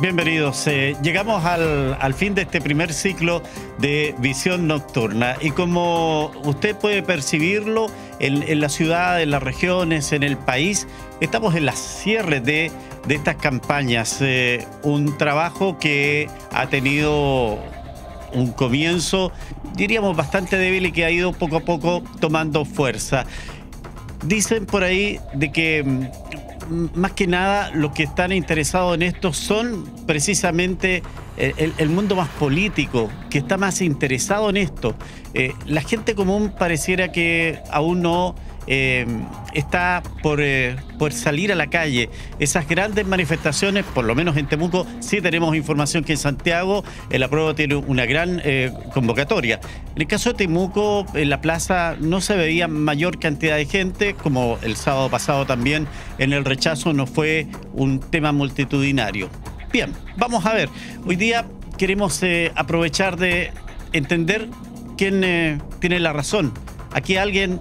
Bienvenidos. Llegamos al fin de este primer ciclo de Visión Nocturna y como usted puede percibirlo en la ciudad, en las regiones, en el país, estamos en las cierres de estas campañas. Un trabajo que ha tenido un comienzo, diríamos, bastante débil y que ha ido poco a poco tomando fuerza. Dicen por ahí de que más que nada los que están interesados en esto son precisamente el mundo más político, que está más interesado en esto. La gente común pareciera que aún no está por salir a la calle. Esas grandes manifestaciones, por lo menos en Temuco, sí tenemos información que en Santiago el apruebo tiene una gran convocatoria. En el caso de Temuco, en la plaza no se veía mayor cantidad de gente, como el sábado pasado también en el rechazo no fue un tema multitudinario. Bien, vamos a ver. Hoy día queremos aprovechar de entender quién tiene la razón. Aquí alguien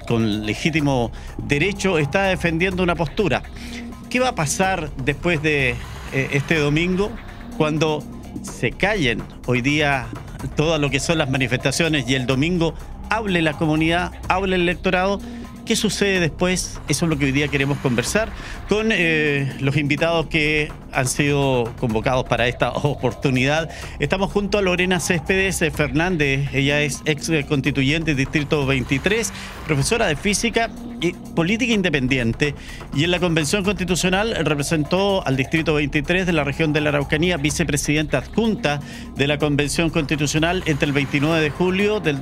con legítimo derecho está defendiendo una postura. ¿Qué va a pasar después de este domingo cuando se callen hoy día todo lo que son las manifestaciones y el domingo hable la comunidad, hable el electorado? ¿Qué sucede después? Eso es lo que hoy día queremos conversar con los invitados que han sido convocados para esta oportunidad. Estamos junto a Lorena Céspedes Fernández. Ella es ex constituyente del Distrito 23, profesora de Física y Política Independiente. Y en la Convención Constitucional representó al Distrito 23 de la región de la Araucanía, vicepresidenta adjunta de la Convención Constitucional entre el 29 de julio del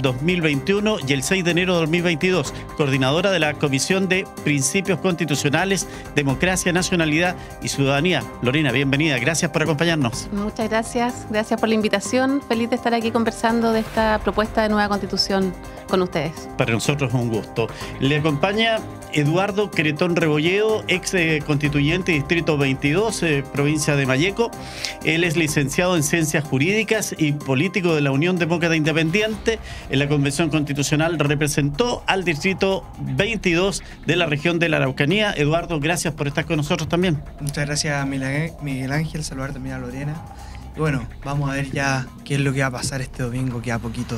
2021 y el 6 de enero de 2022, coordinadora de la Comisión de Principios Constitucionales, Democracia, Nacionalidad y Ciudadanía. Lorena, bienvenida, gracias por acompañarnos. Muchas gracias, gracias por la invitación, feliz de estar aquí conversando de esta propuesta de nueva Constitución con ustedes. Para nosotros es un gusto. Le acompaña Eduardo Cretón Rebolledo, ex constituyente Distrito 22, provincia de Malleco. Él es licenciado en Ciencias Jurídicas y político de la Unión Demócrata Independiente. En la Convención Constitucional representó al Distrito 22 de la región de la Araucanía. Eduardo, gracias por estar con nosotros también. Muchas gracias, Miguel Ángel, saludar también a Lorena. Y bueno, vamos a ver ya qué es lo que va a pasar este domingo, que a poquito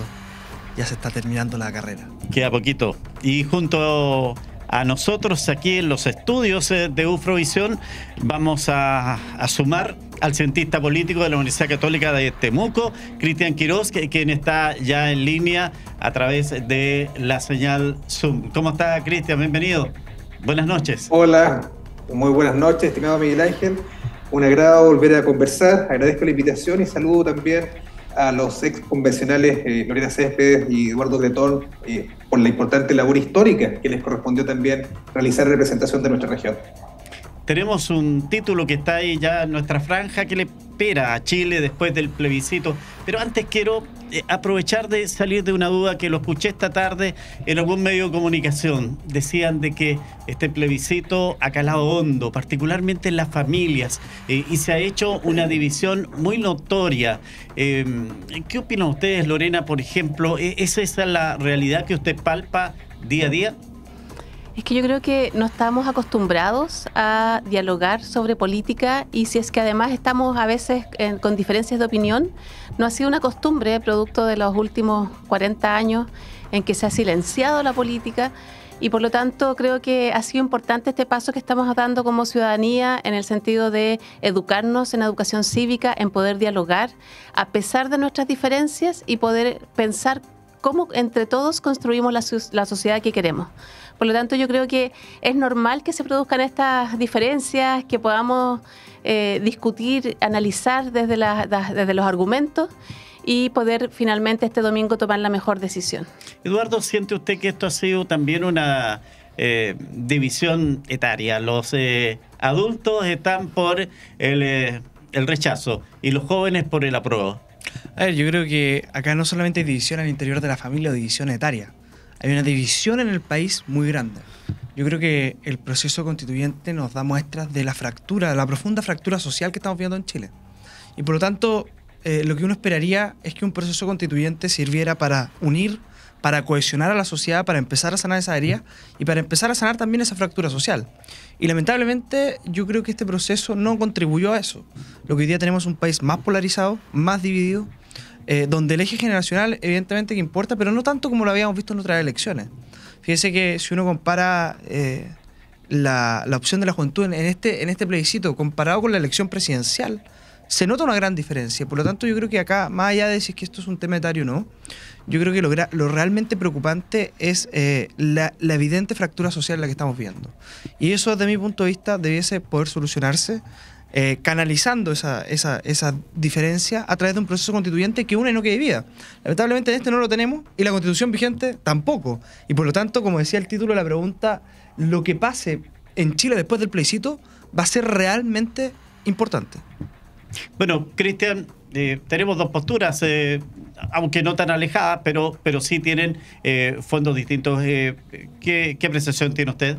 ya se está terminando la carrera. Queda poquito. Y junto a nosotros aquí en los estudios de UFROvisión vamos a sumar al cientista político de la Universidad Católica de Temuco, Cristian Quiroz, quien está ya en línea a través de la señal Zoom. ¿Cómo está, Cristian? Bienvenido. Buenas noches. Hola, muy buenas noches, estimado Miguel Ángel. Un agrado volver a conversar. Agradezco la invitación y saludo también a los ex convencionales Lorena Céspedes y Eduardo Cretón por la importante labor histórica que les correspondió también realizar en representación de nuestra región. Tenemos un título que está ahí ya en nuestra franja que le espera a Chile después del plebiscito. Pero antes quiero aprovechar de salir de una duda que lo escuché esta tarde en algún medio de comunicación. Decían de que este plebiscito ha calado hondo, particularmente en las familias, y se ha hecho una división muy notoria. ¿Qué opinan ustedes, Lorena, por ejemplo? ¿Es esa la realidad que usted palpa día a día? Es que yo creo que no estamos acostumbrados a dialogar sobre política y si es que además estamos a veces con diferencias de opinión, no ha sido una costumbre producto de los últimos 40 años en que se ha silenciado la política y por lo tanto creo que ha sido importante este paso que estamos dando como ciudadanía en el sentido de educarnos en educación cívica, en poder dialogar a pesar de nuestras diferencias y poder pensar cómo entre todos construimos la sociedad que queremos. Por lo tanto, yo creo que es normal que se produzcan estas diferencias, que podamos discutir, analizar desde los argumentos y poder finalmente este domingo tomar la mejor decisión. Eduardo, ¿siente usted que esto ha sido también una división etaria? Los adultos están por el rechazo y los jóvenes por el apruebo. A ver, yo creo que acá no solamente hay división al interior de la familia o división etaria. Hay una división en el país muy grande. Yo creo que el proceso constituyente nos da muestras de la fractura, de la profunda fractura social que estamos viendo en Chile. Y por lo tanto, lo que uno esperaría es que un proceso constituyente sirviera para unir, para cohesionar a la sociedad, para empezar a sanar esa herida y para empezar a sanar también esa fractura social. Y lamentablemente yo creo que este proceso no contribuyó a eso. Lo que hoy día tenemos es un país más polarizado, más dividido, donde el eje generacional evidentemente que importa, pero no tanto como lo habíamos visto en otras elecciones. Fíjese que si uno compara la opción de la juventud en este plebiscito comparado con la elección presidencial, se nota una gran diferencia. Por lo tanto, yo creo que acá, más allá de decir que esto es un tema etario o no, yo creo que lo realmente preocupante es la evidente fractura social en la que estamos viendo. Y eso, desde mi punto de vista, debiese poder solucionarse canalizando esa diferencia a través de un proceso constituyente que une y no que divida. Lamentablemente en este no lo tenemos y la Constitución vigente tampoco. Y por lo tanto, como decía el título de la pregunta, lo que pase en Chile después del plebiscito va a ser realmente importante. Bueno, Cristian, tenemos dos posturas, aunque no tan alejadas, pero sí tienen fondos distintos. ¿Qué apreciación tiene usted?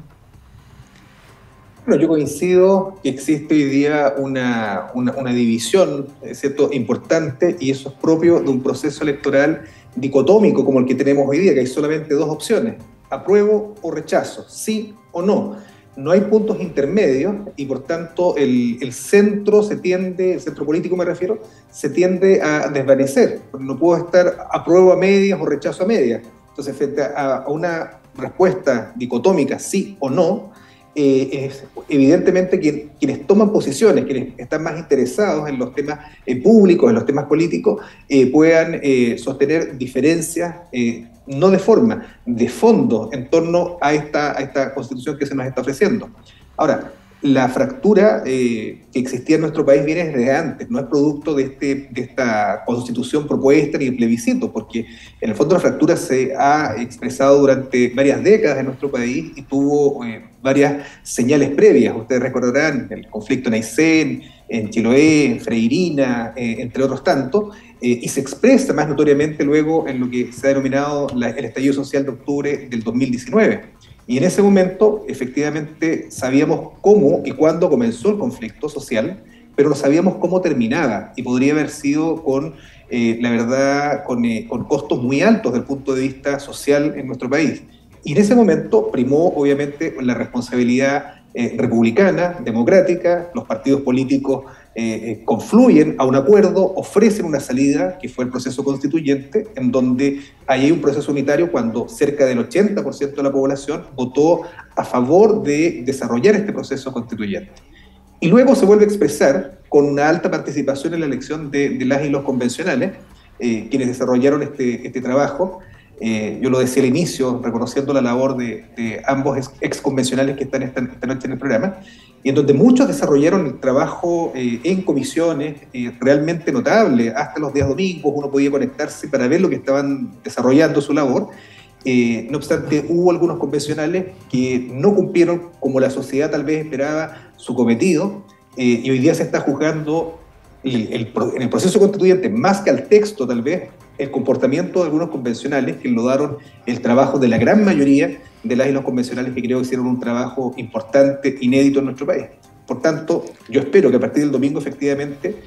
Bueno, yo coincido que existe hoy día una división, ¿cierto?, importante, y eso es propio de un proceso electoral dicotómico como el que tenemos hoy día, que hay solamente dos opciones: apruebo o rechazo, sí o no. No hay puntos intermedios y por tanto el centro el centro político me refiero, se tiende a desvanecer. No puedo estar apruebo a medias o rechazo a medias. Entonces, frente a una respuesta dicotómica, sí o no, es evidentemente quienes toman posiciones, quienes están más interesados en los temas públicos, en los temas políticos, puedan sostener diferencias, no de forma, de fondo, en torno a esta constitución que se nos está ofreciendo. Ahora, la fractura que existía en nuestro país viene desde antes, no es producto de esta constitución propuesta ni el plebiscito, porque en el fondo la fractura se ha expresado durante varias décadas en nuestro país y tuvo varias señales previas. Ustedes recordarán el conflicto en Aysén, en Chiloé, en Freirina, entre otros tantos, y se expresa más notoriamente luego en lo que se ha denominado el estallido social de octubre del 2019. Y en ese momento, efectivamente, sabíamos cómo y cuándo comenzó el conflicto social, pero no sabíamos cómo terminaba, y podría haber sido la verdad, con costos muy altos desde el punto de vista social en nuestro país. Y en ese momento primó, obviamente, la responsabilidad republicana, democrática. Los partidos políticos confluyen a un acuerdo, ofrecen una salida, que fue el proceso constituyente, en donde hay un proceso unitario cuando cerca del 80% de la población votó a favor de desarrollar este proceso constituyente. Y luego se vuelve a expresar con una alta participación en la elección de las y los convencionales, quienes desarrollaron este trabajo. Yo lo decía al inicio, reconociendo la labor de ambos ex convencionales que están esta noche en el programa, y en donde muchos desarrollaron el trabajo en comisiones realmente notable. Hasta los días domingos uno podía conectarse para ver lo que estaban desarrollando su labor. No obstante, hubo algunos convencionales que no cumplieron como la sociedad tal vez esperaba su cometido, y hoy día se está juzgando en el proceso constituyente, más que al texto tal vez, el comportamiento de algunos convencionales que enlodaron el trabajo de la gran mayoría de las y los convencionales, que creo que hicieron un trabajo importante, inédito en nuestro país. Por tanto, yo espero que a partir del domingo, efectivamente,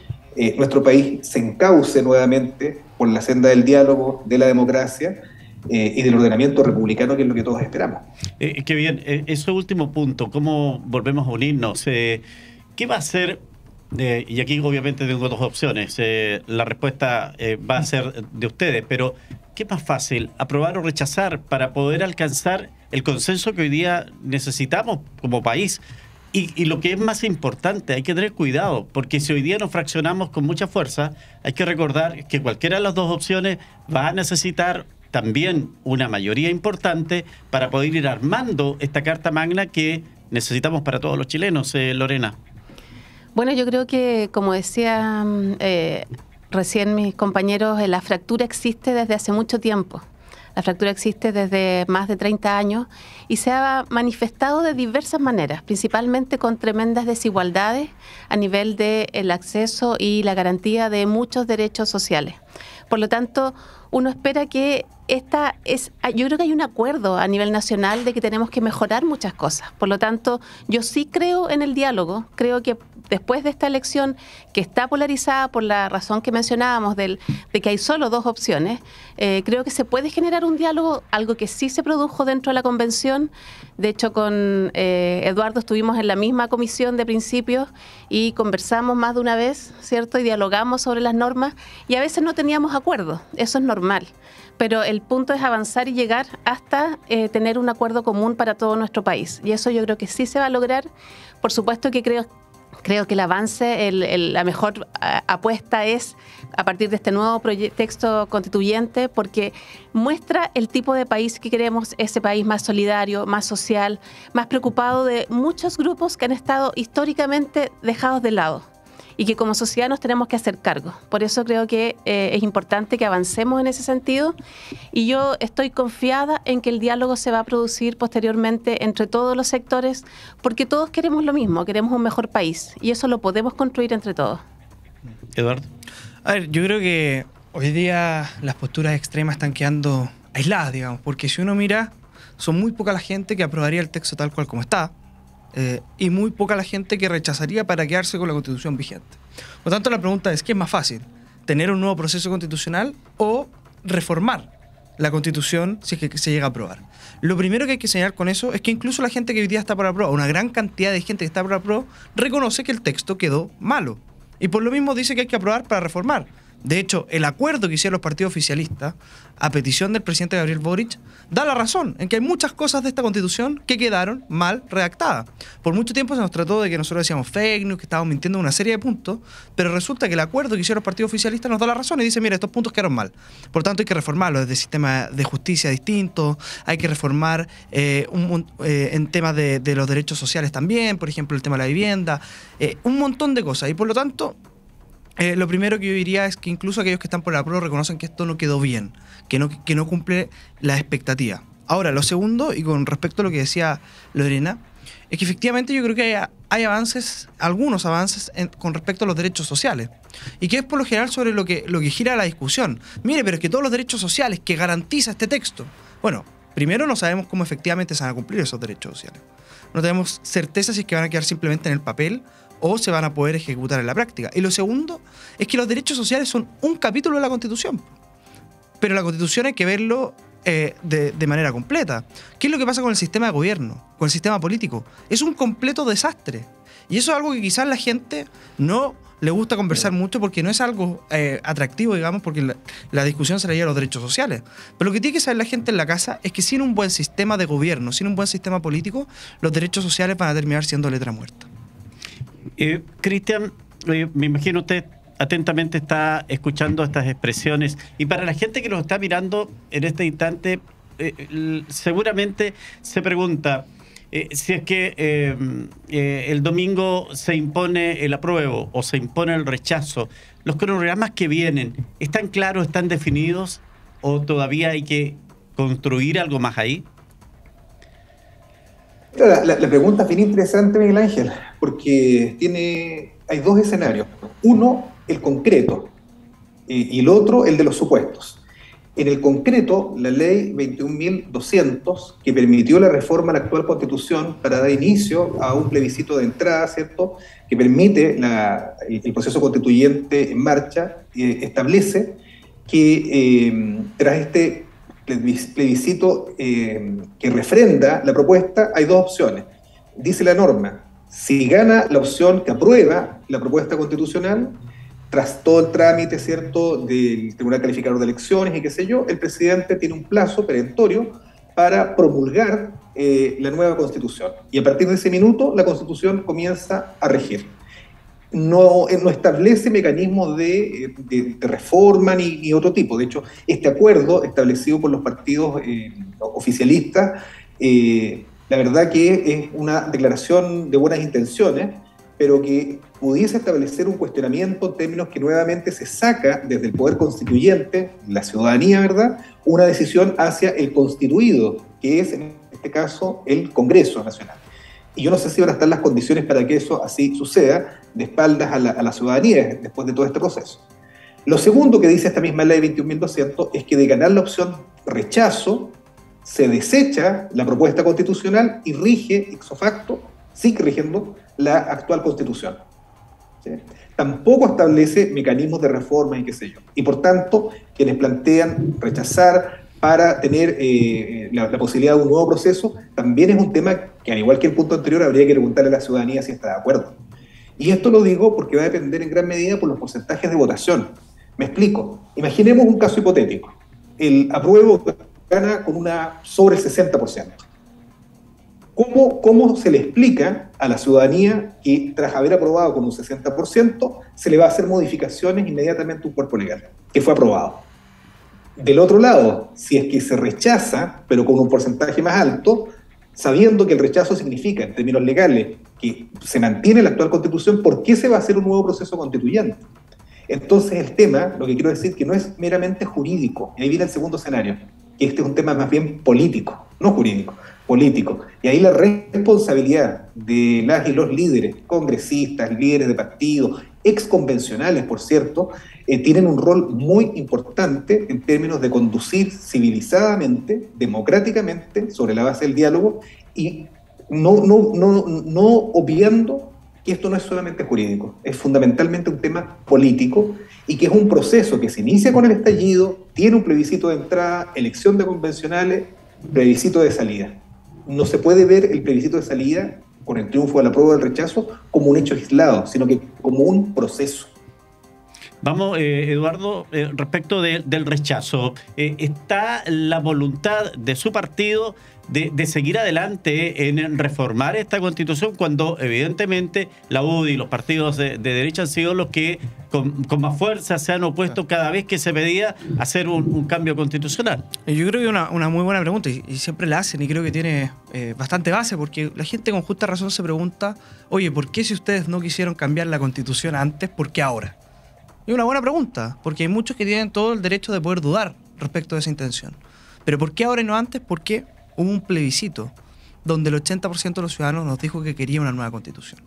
nuestro país se encauce nuevamente por la senda del diálogo, de la democracia y del ordenamiento republicano, que es lo que todos esperamos. Qué bien. Ese último punto, ¿cómo volvemos a unirnos? ¿Qué va a hacer? Y aquí obviamente tengo dos opciones. La respuesta va a ser de ustedes, pero ¿qué es más fácil, aprobar o rechazar para poder alcanzar el consenso que hoy día necesitamos como país? Y lo que es más importante, hay que tener cuidado, porque si hoy día nos fraccionamos con mucha fuerza, hay que recordar que cualquiera de las dos opciones va a necesitar también una mayoría importante para poder ir armando esta carta magna que necesitamos para todos los chilenos. Lorena. Bueno, yo creo que, como decía recién mis compañeros, la fractura existe desde hace mucho tiempo. La fractura existe desde más de 30 años y se ha manifestado de diversas maneras, principalmente con tremendas desigualdades a nivel del acceso y la garantía de muchos derechos sociales. Por lo tanto, uno espera que yo creo que hay un acuerdo a nivel nacional de que tenemos que mejorar muchas cosas. Por lo tanto, yo sí creo en el diálogo, creo que después de esta elección, que está polarizada por la razón que mencionábamos de que hay solo dos opciones, creo que se puede generar un diálogo, algo que sí se produjo dentro de la convención. De hecho, con Eduardo estuvimos en la misma comisión de principios y conversamos más de una vez, ¿cierto? Y dialogamos sobre las normas y a veces no teníamos acuerdo, eso es normal. Pero el punto es avanzar y llegar hasta tener un acuerdo común para todo nuestro país. Y eso yo creo que sí se va a lograr. Por supuesto que creo que el avance, la mejor apuesta es a partir de este nuevo texto constituyente, porque muestra el tipo de país que queremos, ese país más solidario, más social, más preocupado de muchos grupos que han estado históricamente dejados de lado y que como sociedad nos tenemos que hacer cargo. Por eso creo que es importante que avancemos en ese sentido y yo estoy confiada en que el diálogo se va a producir posteriormente entre todos los sectores porque todos queremos lo mismo, queremos un mejor país y eso lo podemos construir entre todos. Eduardo. A ver, yo creo que hoy día las posturas extremas están quedando aisladas, digamos, porque si uno mira, son muy poca la gente que aprobaría el texto tal cual como está. Y muy poca la gente que rechazaría para quedarse con la Constitución vigente. Por lo tanto, la pregunta es, ¿qué es más fácil? ¿Tener un nuevo proceso constitucional o reformar la Constitución si es que se llega a aprobar? Lo primero que hay que señalar con eso es que incluso la gente que hoy día está por aprobar, una gran cantidad de gente que está por aprobar, reconoce que el texto quedó malo. Y por lo mismo dice que hay que aprobar para reformar. De hecho, el acuerdo que hicieron los partidos oficialistas, a petición del presidente Gabriel Boric, da la razón en que hay muchas cosas de esta Constitución que quedaron mal redactadas. Por mucho tiempo se nos trató de que nosotros decíamos fake news, que estábamos mintiendo en una serie de puntos, pero resulta que el acuerdo que hicieron los partidos oficialistas nos da la razón y dice, mira, estos puntos quedaron mal. Por tanto, hay que reformarlo desde sistema de justicia distinto, hay que reformar en temas de los derechos sociales también, por ejemplo, el tema de la vivienda, un montón de cosas. Y por lo tanto, lo primero que yo diría es que incluso aquellos que están por la prueba reconocen que esto no quedó bien, que no cumple la expectativa. Ahora, lo segundo, y con respecto a lo que decía Lorena, es que efectivamente yo creo que hay avances, algunos avances con respecto a los derechos sociales, y que es por lo general sobre lo que gira la discusión. Mire, pero es que todos los derechos sociales que garantiza este texto, bueno, primero no sabemos cómo efectivamente se van a cumplir esos derechos sociales. No tenemos certeza si es que van a quedar simplemente en el papel o se van a poder ejecutar en la práctica. Y lo segundo es que los derechos sociales son un capítulo de la Constitución. Pero la Constitución hay que verlo de manera completa. ¿Qué es lo que pasa con el sistema de gobierno, con el sistema político? Es un completo desastre. Y eso es algo que quizás la gente no le gusta conversar mucho porque no es algo atractivo, digamos, porque la discusión se leía a los derechos sociales. Pero lo que tiene que saber la gente en la casa es que sin un buen sistema de gobierno, sin un buen sistema político, los derechos sociales van a terminar siendo letra muerta. Cristian, me imagino usted atentamente está escuchando estas expresiones y para la gente que nos está mirando en este instante seguramente se pregunta si es que el domingo se impone el apruebo o se impone el rechazo. ¿Los cronogramas que vienen están claros, están definidos o todavía hay que construir algo más ahí? La pregunta es bien interesante, Miguel Ángel, porque hay dos escenarios. Uno, el concreto, y el otro, el de los supuestos. En el concreto, la ley 21.200, que permitió la reforma a la actual Constitución para dar inicio a un plebiscito de entrada, ¿cierto?, que permite el proceso constituyente en marcha, establece que tras este plebiscito que refrenda la propuesta, hay dos opciones. Dice la norma, si gana la opción que aprueba la propuesta constitucional, tras todo el trámite, ¿cierto?, del Tribunal Calificador de Elecciones y qué sé yo, el presidente tiene un plazo perentorio para promulgar la nueva Constitución. Y a partir de ese minuto, la Constitución comienza a regir. No establece mecanismos de reforma ni otro tipo. De hecho, este acuerdo establecido por los partidos oficialistas, la verdad que es una declaración de buenas intenciones, pero que pudiese establecer un cuestionamiento en términos que nuevamente se saca desde el poder constituyente, la ciudadanía, ¿verdad?, una decisión hacia el constituido, que es en este caso el Congreso Nacional. Y yo no sé si van a estar las condiciones para que eso así suceda, de espaldas a la ciudadanía después de todo este proceso. Lo segundo que dice esta misma ley 21.200 es que de ganar la opción rechazo, se desecha la propuesta constitucional y rige ipso facto, sigue rigiendo la actual Constitución. ¿sí? Tampoco establece mecanismos de reforma y qué sé yo. Y por tanto, quienes plantean rechazar para tener la posibilidad de un nuevo proceso, también es un tema que, al igual que el punto anterior, habría que preguntarle a la ciudadanía si está de acuerdo. Y esto lo digo porque va a depender en gran medida por los porcentajes de votación. Me explico. Imaginemos un caso hipotético. El apruebo gana con sobre el 60%. ¿Cómo se le explica a la ciudadanía que tras haber aprobado con un 60% se le va a hacer modificaciones inmediatamente a un cuerpo legal que fue aprobado? Del otro lado, si es que se rechaza, pero con un porcentaje más alto, sabiendo que el rechazo significa, en términos legales, que se mantiene la actual Constitución, ¿por qué se va a hacer un nuevo proceso constituyente? Entonces el tema, lo que quiero decir, que no es meramente jurídico, y ahí viene el segundo escenario, que este es un tema más bien político, no jurídico, político. Y ahí la responsabilidad de las y los líderes, congresistas, líderes de partidos, exconvencionales, por cierto, tienen un rol muy importante en términos de conducir civilizadamente, democráticamente, sobre la base del diálogo, y no obviando que esto no es solamente jurídico, es fundamentalmente un tema político y que es un proceso que se inicia con el estallido, tiene un plebiscito de entrada, elección de convencionales, plebiscito de salida. No se puede ver el plebiscito de salida con el triunfo de la prueba del rechazo como un hecho aislado, sino que como un proceso. Vamos, Eduardo, respecto del rechazo, ¿está la voluntad de su partido de seguir adelante en reformar esta Constitución cuando evidentemente la UDI y los partidos de derecha han sido los que con más fuerza se han opuesto cada vez que se pedía hacer un cambio constitucional? Yo creo que es una muy buena pregunta y siempre la hacen y creo que tiene bastante base porque la gente con justa razón se pregunta, oye, ¿por qué si ustedes no quisieron cambiar la Constitución antes, por qué ahora? Es una buena pregunta, porque hay muchos que tienen todo el derecho de poder dudar respecto de esa intención. Pero ¿por qué ahora y no antes? Porque hubo un plebiscito donde el 80% de los ciudadanos nos dijo que quería una nueva Constitución.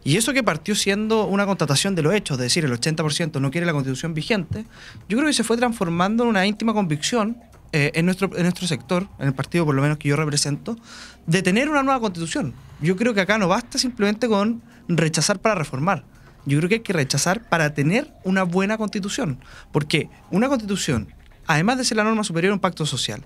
Y eso que partió siendo una constatación de los hechos, de decir el 80% no quiere la Constitución vigente, yo creo que se fue transformando en una íntima convicción en nuestro sector, en el partido por lo menos que yo represento, de tener una nueva Constitución. Yo creo que acá no basta simplemente con rechazar para reformar. Yo creo que hay que rechazar para tener una buena Constitución. Porque una Constitución, además de ser la norma superior, es un pacto social.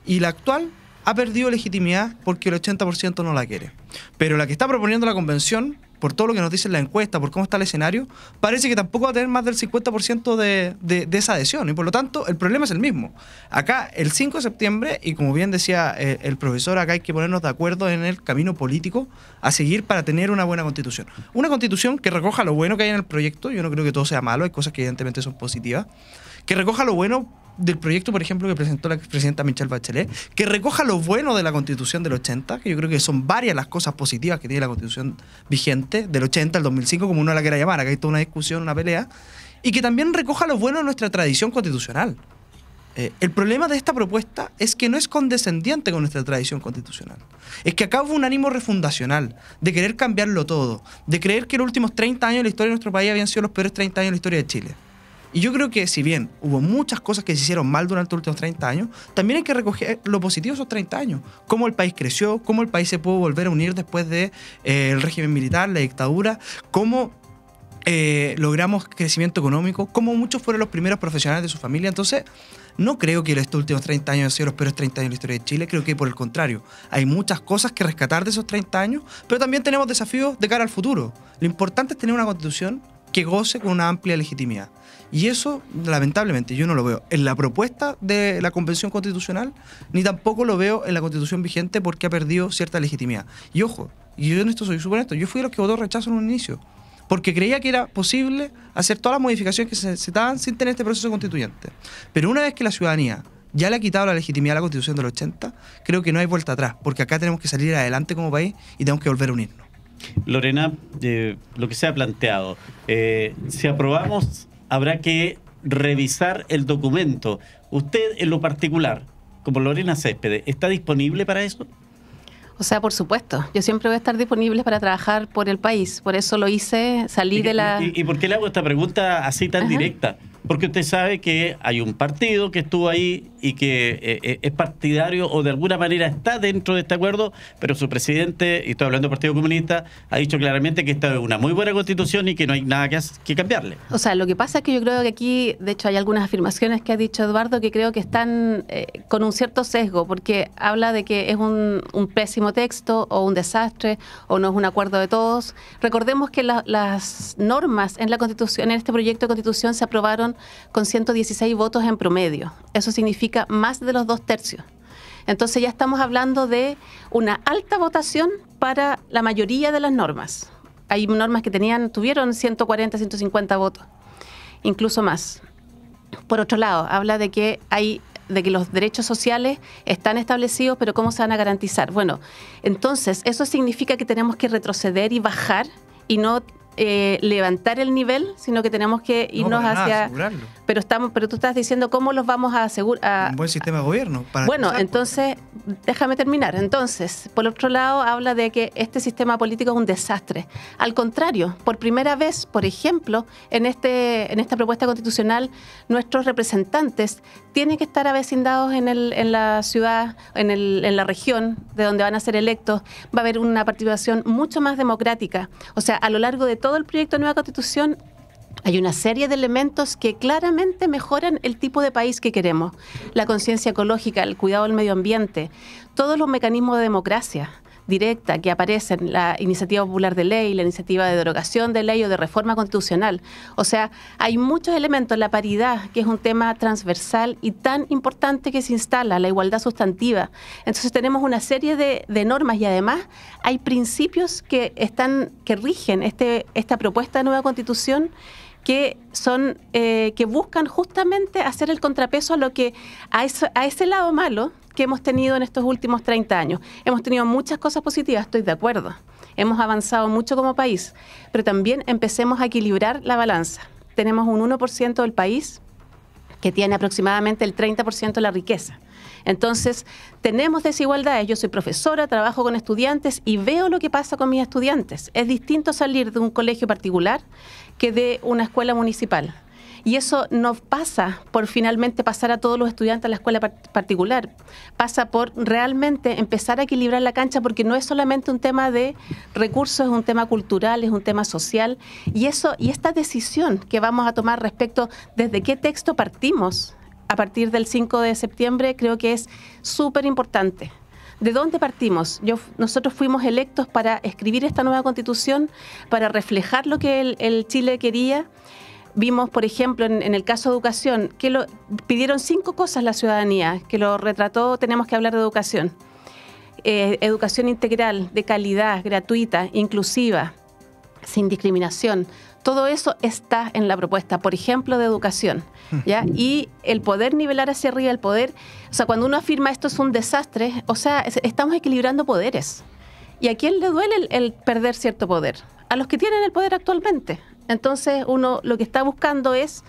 Y la actual ha perdido legitimidad porque el 80% no la quiere. Pero la que está proponiendo la Convención, por todo lo que nos dice la encuesta, por cómo está el escenario, parece que tampoco va a tener más del 50% de esa adhesión. Y por lo tanto, el problema es el mismo. Acá, el 5 de septiembre, y como bien decía el profesor, acá hay que ponernos de acuerdo en el camino político a seguir para tener una buena Constitución. Una Constitución que recoja lo bueno que hay en el proyecto. Yo no creo que todo sea malo, hay cosas que evidentemente son positivas. Que recoja lo bueno del proyecto, por ejemplo, que presentó la expresidenta Michelle Bachelet, que recoja lo bueno de la Constitución del 80, que yo creo que son varias las cosas positivas que tiene la Constitución vigente, del 80 al 2005, como uno la quiera llamar, acá hay toda una discusión, una pelea, y que también recoja lo bueno de nuestra tradición constitucional. El problema de esta propuesta es que no es condescendiente con nuestra tradición constitucional. Es que acá hubo un ánimo refundacional, de querer cambiarlo todo, de creer que los últimos 30 años de la historia de nuestro país habían sido los peores 30 años de la historia de Chile. Y yo creo que si bien hubo muchas cosas que se hicieron mal durante los últimos 30 años, también hay que recoger lo positivo de esos 30 años. Cómo el país creció, cómo el país se pudo volver a unir después del régimen militar, la dictadura, cómo logramos crecimiento económico, cómo muchos fueron los primeros profesionales de su familia. Entonces, no creo que estos últimos 30 años han sido los peores 30 años de la historia de Chile. Creo que por el contrario, hay muchas cosas que rescatar de esos 30 años, pero también tenemos desafíos de cara al futuro. Lo importante es tener una constitución que goce con una amplia legitimidad. Y eso, lamentablemente, yo no lo veo en la propuesta de la Convención Constitucional, ni tampoco lo veo en la Constitución vigente porque ha perdido cierta legitimidad. Y ojo, y yo en esto soy súper honesto, yo fui de los que votó rechazo en un inicio, porque creía que era posible hacer todas las modificaciones que se necesitaban sin tener este proceso constituyente. Pero una vez que la ciudadanía ya le ha quitado la legitimidad a la Constitución del 80, creo que no hay vuelta atrás, porque acá tenemos que salir adelante como país y tenemos que volver a unirnos. Lorena, lo que se ha planteado, si aprobamos, habrá que revisar el documento. Usted, en lo particular, como Lorena Céspedes, ¿está disponible para eso? O sea, por supuesto. Yo siempre voy a estar disponible para trabajar por el país. Por eso lo hice, salí de la... ¿Y por qué le hago esta pregunta así tan directa? Porque usted sabe que hay un partido que estuvo ahí y que es partidario o de alguna manera está dentro de este acuerdo, pero su presidente, y estoy hablando del Partido Comunista, ha dicho claramente que esta es una muy buena constitución y que no hay nada que cambiarle. O sea, lo que pasa es que yo creo que aquí, de hecho, hay algunas afirmaciones que ha dicho Eduardo que creo que están con un cierto sesgo, porque habla de que es un pésimo texto o un desastre o no es un acuerdo de todos. Recordemos que las normas en la Constitución, en este proyecto de Constitución, se aprobaron con 116 votos en promedio. Eso significa más de los 2/3. Entonces ya estamos hablando de una alta votación para la mayoría de las normas. Hay normas que tuvieron 140, 150 votos, incluso más. Por otro lado, habla de que los derechos sociales están establecidos, pero ¿cómo se van a garantizar? Bueno, entonces eso significa que tenemos que retroceder y bajar y no levantar el nivel, sino que tenemos que irnos hacia... asegurarlo. Pero tú estás diciendo cómo los vamos a asegurar. Un buen sistema de gobierno. Bueno, entonces, déjame terminar. Entonces, por otro lado, habla de que este sistema político es un desastre. Al contrario, por primera vez, por ejemplo, en esta propuesta constitucional, nuestros representantes tienen que estar avecindados en la ciudad, en la región de donde van a ser electos. Va a haber una participación mucho más democrática. O sea, a lo largo de todo el proyecto de nueva Constitución, hay una serie de elementos que claramente mejoran el tipo de país que queremos. La conciencia ecológica, el cuidado del medio ambiente, todos los mecanismos de democracia directa que aparecen, la iniciativa popular de ley, la iniciativa de derogación de ley o de reforma constitucional. O sea, hay muchos elementos, la paridad, que es un tema transversal y tan importante que se instala, la igualdad sustantiva. Entonces tenemos una serie de normas y además hay principios que rigen esta propuesta de nueva Constitución que buscan justamente hacer el contrapeso a ese lado malo que hemos tenido en estos últimos 30 años. Hemos tenido muchas cosas positivas, estoy de acuerdo. Hemos avanzado mucho como país, pero también empecemos a equilibrar la balanza. Tenemos un 1% del país que tiene aproximadamente el 30% de la riqueza. Entonces, tenemos desigualdades. Yo soy profesora, trabajo con estudiantes y veo lo que pasa con mis estudiantes. Es distinto salir de un colegio particular que de una escuela municipal. Y eso no pasa por finalmente pasar a todos los estudiantes a la escuela particular. Pasa por realmente empezar a equilibrar la cancha, porque no es solamente un tema de recursos, es un tema cultural, es un tema social. Y esta decisión que vamos a tomar respecto desde qué texto partimos a partir del 5 de septiembre, creo que es súper importante. ¿De dónde partimos? Nosotros fuimos electos para escribir esta nueva Constitución, para reflejar lo que el Chile quería. Vimos, por ejemplo, en el caso de educación, que pidieron 5 cosas la ciudadanía, que lo retrató. Tenemos que hablar de educación. Educación integral, de calidad, gratuita, inclusiva, sin discriminación. Todo eso está en la propuesta, por ejemplo, de educación, ¿ya? Y el poder nivelar hacia arriba, o sea, cuando uno afirma esto es un desastre, o sea, estamos equilibrando poderes. ¿Y a quién le duele el perder cierto poder? A los que tienen el poder actualmente. Entonces, uno lo que está buscando es,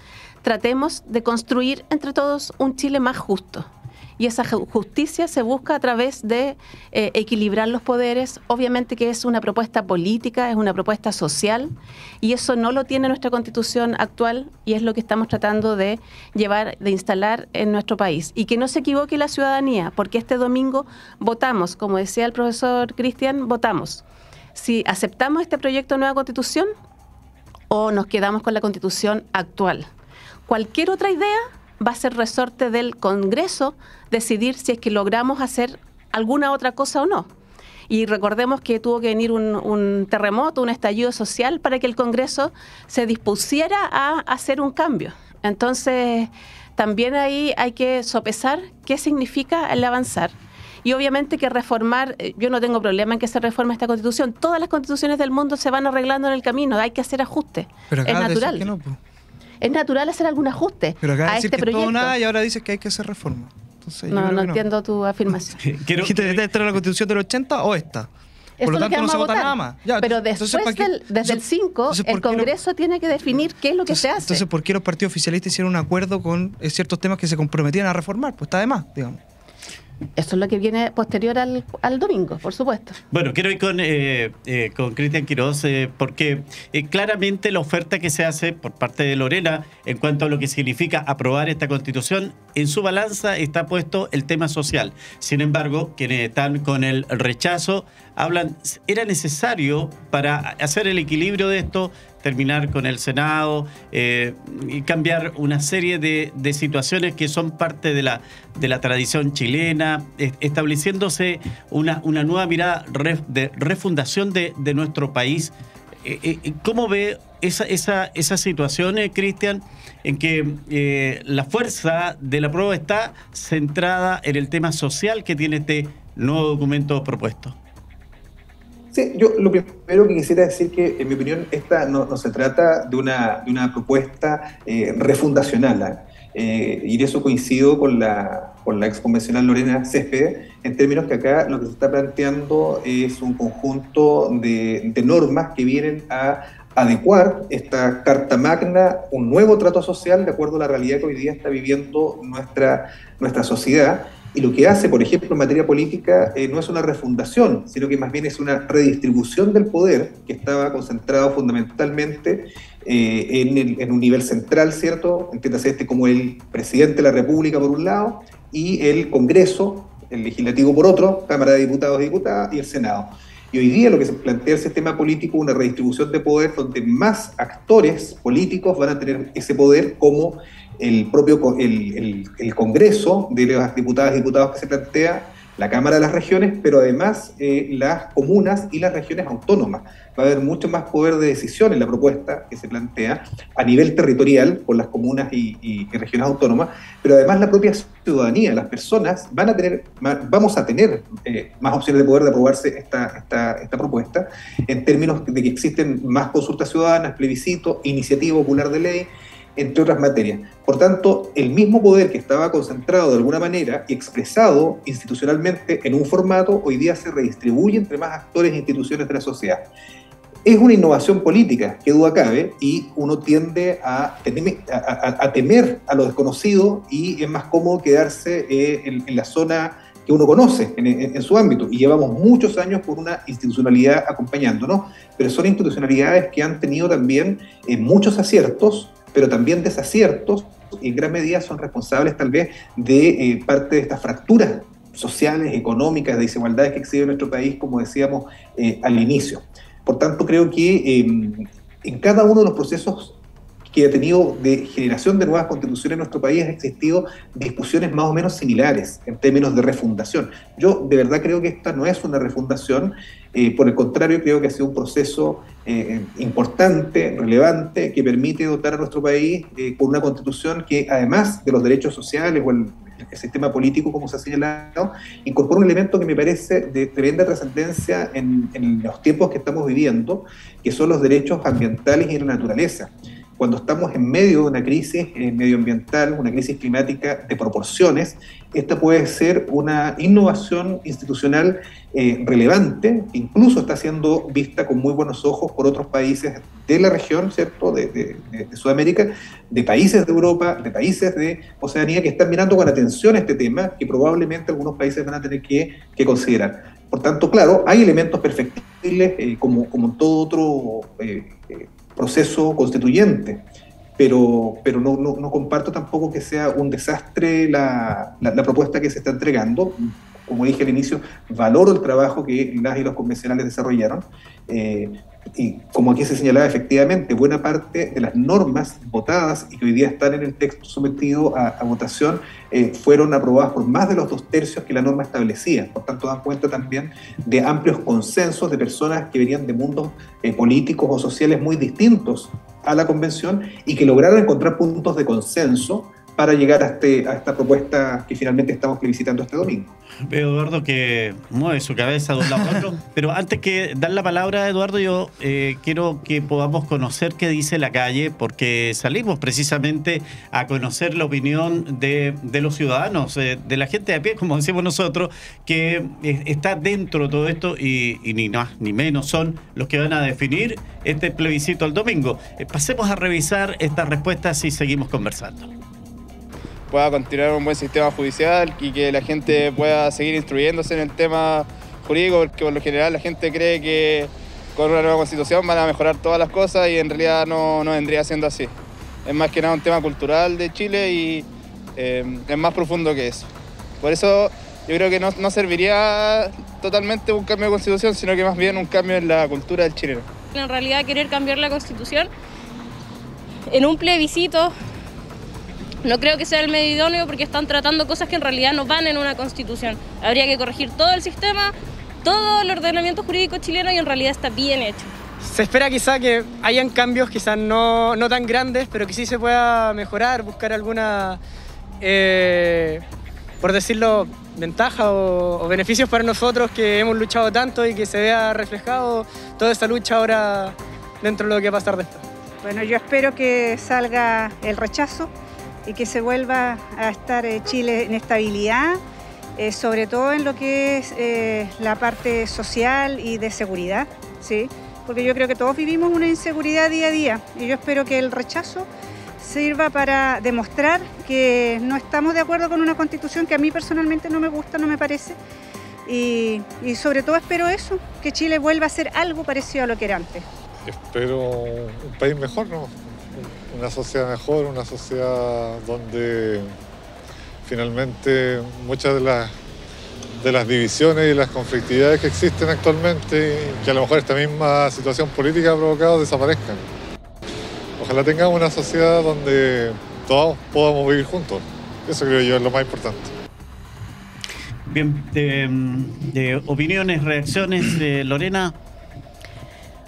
tratemos de construir entre todos un Chile más justo. Y esa justicia se busca a través de equilibrar los poderes. Obviamente que es una propuesta política, es una propuesta social, y eso no lo tiene nuestra Constitución actual, y es lo que estamos tratando de instalar en nuestro país. Y que no se equivoque la ciudadanía, porque este domingo votamos, como decía el profesor Cristian, votamos si aceptamos este proyecto de nueva Constitución o nos quedamos con la Constitución actual. Cualquier otra idea va a ser resorte del Congreso decidir si es que logramos hacer alguna otra cosa o no. Y recordemos que tuvo que venir un terremoto, un estallido social para que el Congreso se dispusiera a hacer un cambio. Entonces, también ahí hay que sopesar qué significa el avanzar. Y obviamente que reformar, yo no tengo problema en que se reforme esta Constitución. Todas las constituciones del mundo se van arreglando en el camino, hay que hacer ajustes. Pero es natural. Que no, pues. Es natural hacer algún ajuste pero acá a decir este que proyecto. Todo nada, y ahora dices que hay que hacer reforma. Entonces, no entiendo tu afirmación. ¿Dijiste esta era la Constitución del 80 o esta? Por lo tanto, tanto, no se vota votar. nada más. Ya, pero desde el 5, el Congreso tiene que definir qué es lo que se hace. Entonces, ¿por qué los partidos oficialistas hicieron un acuerdo con ciertos temas que se comprometían a reformar? Pues está de más, digamos. Eso es lo que viene posterior al domingo, por supuesto. Bueno, quiero ir con Cristian Quiroz, porque claramente la oferta que se hace por parte de Lorena en cuanto a lo que significa aprobar esta Constitución, en su balanza está puesto el tema social. Sin embargo, quienes están con el rechazo hablan, era necesario para hacer el equilibrio de esto, terminar con el Senado y cambiar una serie de situaciones que son parte de la tradición chilena, estableciéndose una nueva mirada de refundación de nuestro país. ¿Cómo ve esa situación, Cristian, en que la fuerza de la prueba está centrada en el tema social que tiene este nuevo documento propuesto? Sí, yo lo primero que quisiera decir que, en mi opinión, esta no se trata de una propuesta refundacional, y en eso coincido con la exconvencional Lorena Céspedes, en términos que acá lo que se está planteando es un conjunto de normas que vienen a adecuar esta Carta Magna, un nuevo trato social de acuerdo a la realidad que hoy día está viviendo nuestra sociedad. Y lo que hace, por ejemplo, en materia política, no es una refundación, sino que más bien es una redistribución del poder que estaba concentrado fundamentalmente en un nivel central, ¿cierto? Entiéndase como el presidente de la República por un lado y el Congreso, el legislativo por otro, Cámara de Diputados y Diputadas y el Senado. Y hoy día lo que se plantea el sistema político es una redistribución de poder donde más actores políticos van a tener ese poder, como el propio el Congreso de las diputadas y diputados que se plantea, la Cámara de las Regiones, pero además las comunas y las regiones autónomas. Va a haber mucho más poder de decisión en la propuesta que se plantea a nivel territorial por las comunas y regiones autónomas, pero además la propia ciudadanía, las personas vamos a tener más opciones de poder de aprobarse esta propuesta, en términos de que existen más consultas ciudadanas, plebiscito, iniciativa popular de ley, entre otras materias. Por tanto, el mismo poder que estaba concentrado de alguna manera y expresado institucionalmente en un formato, hoy día se redistribuye entre más actores e instituciones de la sociedad. Es una innovación política, que duda cabe, y uno tiende a temer a lo desconocido, y es más cómodo quedarse en la zona que uno conoce en su ámbito, y llevamos muchos años por una institucionalidad acompañándonos, pero son institucionalidades que han tenido también muchos aciertos, pero también desaciertos, y en gran medida son responsables tal vez de parte de estas fracturas sociales, económicas, de desigualdades que existen en nuestro país, como decíamos al inicio. Por tanto, creo que en cada uno de los procesos que ha tenido de generación de nuevas constituciones en nuestro país ha existido discusiones más o menos similares en términos de refundación. Yo de verdad creo que esta no es una refundación, por el contrario, creo que ha sido un proceso importante, relevante, que permite dotar a nuestro país con una constitución que, además de los derechos sociales o el sistema político, como se ha señalado, incorpora un elemento que me parece de tremenda trascendencia en los tiempos que estamos viviendo, que son los derechos ambientales y de la naturaleza. Cuando estamos en medio de una crisis medioambiental, una crisis climática de proporciones, esta puede ser una innovación institucional relevante, que incluso está siendo vista con muy buenos ojos por otros países de la región, ¿cierto?, de Sudamérica, de países de Europa, de países de Oceanía, que están mirando con atención este tema, que probablemente algunos países van a tener que considerar. Por tanto, claro, hay elementos perfectibles, como en todo otro proceso constituyente, pero no comparto tampoco que sea un desastre la propuesta que se está entregando. Como dije al inicio, valoro el trabajo que las y los convencionales desarrollaron, y como aquí se señalaba, efectivamente, buena parte de las normas votadas y que hoy día están en el texto sometido a votación fueron aprobadas por más de los 2/3 que la norma establecía. Por tanto, dan cuenta también de amplios consensos de personas que venían de mundos políticos o sociales muy distintos a la convención y que lograron encontrar puntos de consenso para llegar a esta propuesta que finalmente estamos plebiscitando este domingo. Veo, Eduardo, que mueve su cabeza de un lado a otro, pero antes que dar la palabra a Eduardo, yo quiero que podamos conocer qué dice la calle, porque salimos precisamente a conocer la opinión de los ciudadanos, de la gente de a pie, como decimos nosotros, que está dentro de todo esto y ni más ni menos son los que van a definir este plebiscito el domingo. Pasemos a revisar estas respuestas y seguimos conversando. pueda continuar un buen sistema judicial y que la gente pueda seguir instruyéndose en el tema jurídico, porque por lo general la gente cree que con una nueva constitución van a mejorar todas las cosas y en realidad no vendría siendo así. Es más que nada un tema cultural de Chile y es más profundo que eso. Por eso yo creo que no serviría totalmente un cambio de constitución, sino que más bien un cambio en la cultura del chileno. En realidad querer cambiar la constitución en un plebiscito no creo que sea el medio idóneo, porque están tratando cosas que en realidad no van en una constitución. Habría que corregir todo el sistema, todo el ordenamiento jurídico chileno, y en realidad está bien hecho. Se espera quizá que hayan cambios, quizás no tan grandes, pero que sí se pueda mejorar, buscar alguna, por decirlo, ventaja o beneficios para nosotros que hemos luchado tanto y que se vea reflejado toda esta lucha ahora dentro de lo que va a pasar después. Bueno, yo espero que salga el rechazo y que se vuelva a estar Chile en estabilidad, sobre todo en lo que es la parte social y de seguridad, ¿sí? Porque yo creo que todos vivimos una inseguridad día a día, y yo espero que el rechazo sirva para demostrar que no estamos de acuerdo con una constitución que a mí personalmente no me gusta, no me parece, y sobre todo espero eso, que Chile vuelva a ser algo parecido a lo que era antes. Espero un país mejor, ¿no? Una sociedad mejor, una sociedad donde finalmente muchas de las divisiones y las conflictividades que existen actualmente, que a lo mejor esta misma situación política ha provocado, desaparezcan. Ojalá tengamos una sociedad donde todos podamos vivir juntos. Eso creo yo es lo más importante. Bien, de opiniones, reacciones, Lorena.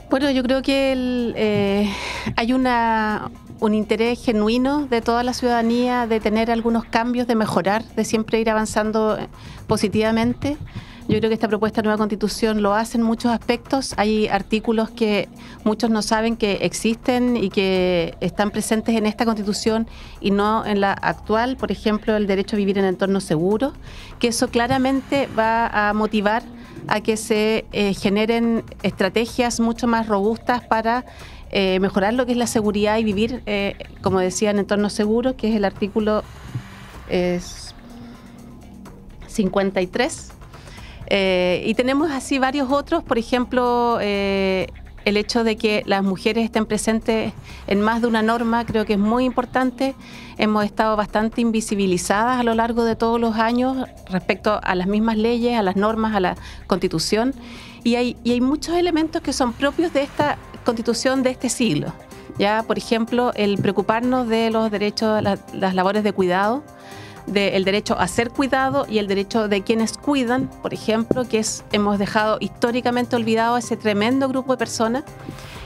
Bueno, yo creo que hay un interés genuino de toda la ciudadanía de tener algunos cambios, de mejorar, de siempre ir avanzando positivamente. Yo creo que esta propuesta de nueva constitución lo hace en muchos aspectos. Hay artículos que muchos no saben que existen y que están presentes en esta constitución y no en la actual. Por ejemplo, el derecho a vivir en entornos seguros, que eso claramente va a motivar a que se generen estrategias mucho más robustas para mejorar lo que es la seguridad y vivir, como decía, en entornos seguros, que es el artículo 53. Y tenemos así varios otros, por ejemplo, el hecho de que las mujeres estén presentes en más de una norma, creo que es muy importante. Hemos estado bastante invisibilizadas a lo largo de todos los años respecto a las mismas leyes, a las normas, a la Constitución. Y hay muchos elementos que son propios de esta Constitución de este siglo. Ya, por ejemplo, el preocuparnos de los derechos, las labores de cuidado, del derecho a ser cuidado y el derecho de quienes cuidan, por ejemplo, que hemos dejado históricamente olvidado a ese tremendo grupo de personas,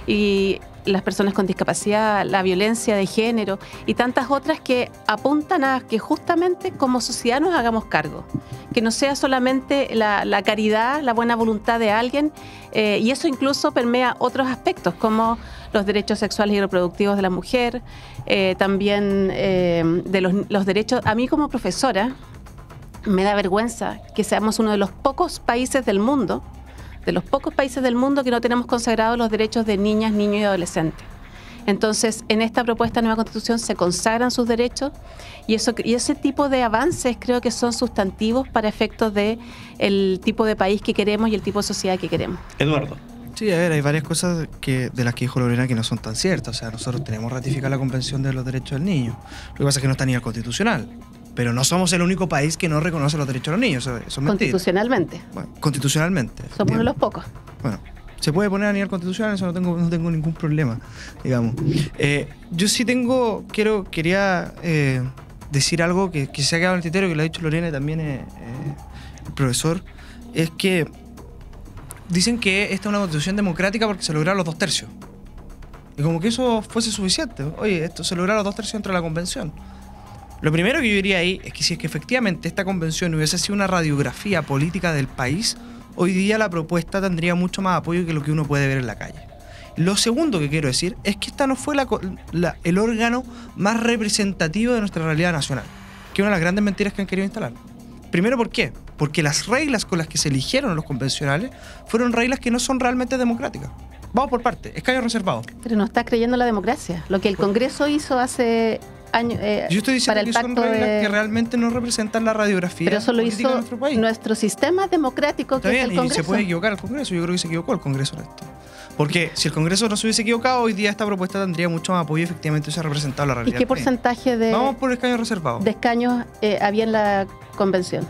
y las personas con discapacidad, la violencia de género y tantas otras que apuntan a que justamente como sociedad nos hagamos cargo, que no sea solamente la caridad, la buena voluntad de alguien, y eso incluso permea otros aspectos como los derechos sexuales y reproductivos de la mujer, también de los derechos. A mí como profesora me da vergüenza que seamos uno de los pocos países del mundo que no tenemos consagrados los derechos de niñas, niños y adolescentes. Entonces, en esta propuesta de nueva constitución se consagran sus derechos y ese tipo de avances creo que son sustantivos para efectos de el tipo de país que queremos y el tipo de sociedad que queremos. Eduardo. Sí, a ver, hay varias cosas de las que dijo Lorena que no son tan ciertas. O sea, nosotros tenemos ratificada la Convención de los Derechos del Niño. Lo que pasa es que no está a nivel constitucional. Pero no somos el único país que no reconoce los derechos de los niños. Eso es mentira. Constitucionalmente. Bueno, constitucionalmente. Somos uno de los pocos. Bueno, se puede poner a nivel constitucional, eso no tengo ningún problema, digamos. Yo sí quería decir algo que se ha quedado en el tintero, que lo ha dicho Lorena y también el profesor, es que dicen que esta es una constitución democrática porque se lograron los 2/3. Y como que eso fuese suficiente. Oye, esto se lograron los 2/3 dentro de la convención. Lo primero que yo diría ahí es que si es que efectivamente esta convención hubiese sido una radiografía política del país, hoy día la propuesta tendría mucho más apoyo que lo que uno puede ver en la calle. Lo segundo que quiero decir es que esta no fue el órgano más representativo de nuestra realidad nacional, que es una de las grandes mentiras que han querido instalar. Primero, ¿por qué? Porque las reglas con las que se eligieron los convencionales fueron reglas que no son realmente democráticas. Vamos por parte, escaños reservados. Pero no está creyendo en la democracia. Lo que el Congreso hizo hace años Yo estoy diciendo para el que son pacto reglas de... que realmente no representan la radiografía Pero eso lo política de hizo nuestro país. nuestro sistema democrático, Está que bien, es el y Congreso. se puede equivocar el Congreso. Yo creo que se equivocó el Congreso en esto. Porque si el Congreso no se hubiese equivocado, hoy día esta propuesta tendría mucho más apoyo y efectivamente se ha representado la ¿Y realidad. qué porcentaje Vamos por escaños reservados. de escaños había en la convención?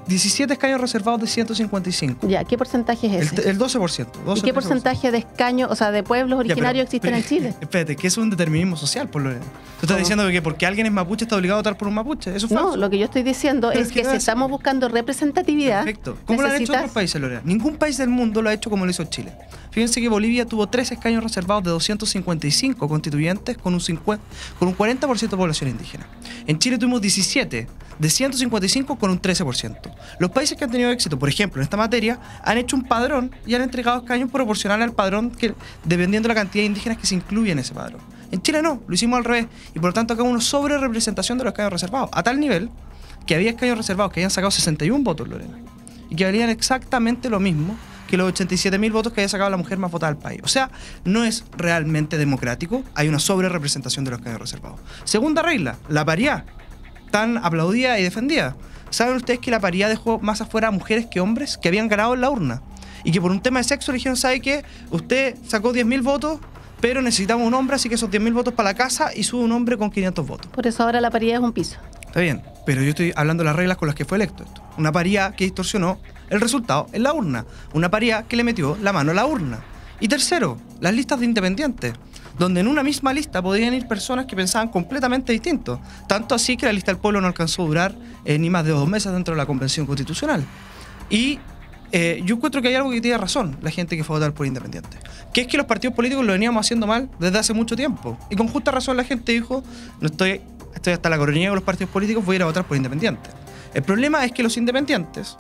17 escaños reservados de 155. Ya, ¿qué porcentaje es ese? El 12%. ¿Y qué porcentaje de escaños, o sea, de pueblos originarios existen en Chile? Espérate, que es un determinismo social, por lo menos. Tú estás diciendo que porque alguien es mapuche está obligado a votar por un mapuche. Eso es falso. No, lo que yo estoy diciendo Pero es que si estamos buscando representatividad, perfecto. ¿Cómo lo han hecho otros países, Lorena? Ningún país del mundo lo ha hecho como lo hizo Chile. Fíjense que Bolivia tuvo 3 escaños reservados de 255 constituyentes con un 40% de población indígena. En Chile tuvimos 17 de 155 con un 13%. Los países que han tenido éxito, por ejemplo, en esta materia, han hecho un padrón y han entregado escaños proporcionales al padrón dependiendo de la cantidad de indígenas que se incluye en ese padrón. En Chile no, lo hicimos al revés y por lo tanto acá hubo una sobre representación de los escaños reservados, a tal nivel que había escaños reservados que habían sacado 61 votos, Lorena, y que valían exactamente lo mismo que los 87.000 votos que había sacado la mujer más votada del país. O sea, no es realmente democrático, hay una sobre representación de los escaños reservados. Segunda regla, la paridad, tan aplaudida y defendida. ¿Saben ustedes que la paridad dejó más afuera a mujeres que hombres que habían ganado en la urna? Y que por un tema de sexo le dijeron, ¿sabe qué? Usted sacó 10.000 votos, pero necesitamos un hombre, así que esos 10.000 votos para la casa y sube un hombre con 500 votos. Por eso ahora la paridad es un piso. Está bien, pero yo estoy hablando de las reglas con las que fue electo esto. Una paridad que distorsionó el resultado en la urna. Una paridad que le metió la mano a la urna. Y tercero, las listas de independientes, donde en una misma lista podían ir personas que pensaban completamente distinto. Tanto así que la lista del pueblo no alcanzó a durar ni más de 2 meses dentro de la Convención Constitucional. Y yo encuentro que hay algo que tiene razón la gente que fue a votar por independiente, que es que los partidos políticos lo veníamos haciendo mal desde hace mucho tiempo. Y con justa razón la gente dijo, no estoy hasta la coronilla con los partidos políticos, voy a ir a votar por independiente. El problema es que los independientes,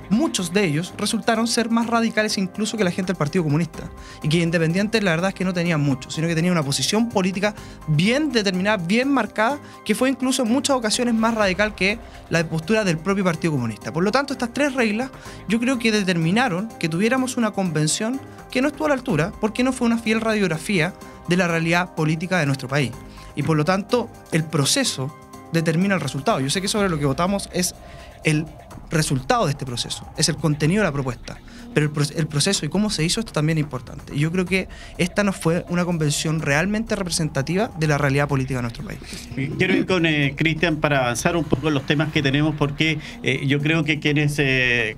muchos de ellos resultaron ser más radicales incluso que la gente del Partido Comunista, y que independientes la verdad es que no tenían mucho, sino que tenían una posición política bien determinada, bien marcada, que fue incluso en muchas ocasiones más radical que la postura del propio Partido Comunista. Por lo tanto, estas 3 reglas yo creo que determinaron que tuviéramos una convención que no estuvo a la altura, porque no fue una fiel radiografía de la realidad política de nuestro país. Y por lo tanto, el proceso determina el resultado. Yo sé que sobre lo que votamos es el resultado de este proceso, es el contenido de la propuesta, pero el proceso y cómo se hizo esto también es importante. Y yo creo que esta no fue una convención realmente representativa de la realidad política de nuestro país. Quiero ir con Cristian para avanzar un poco en los temas que tenemos, porque yo creo que quienes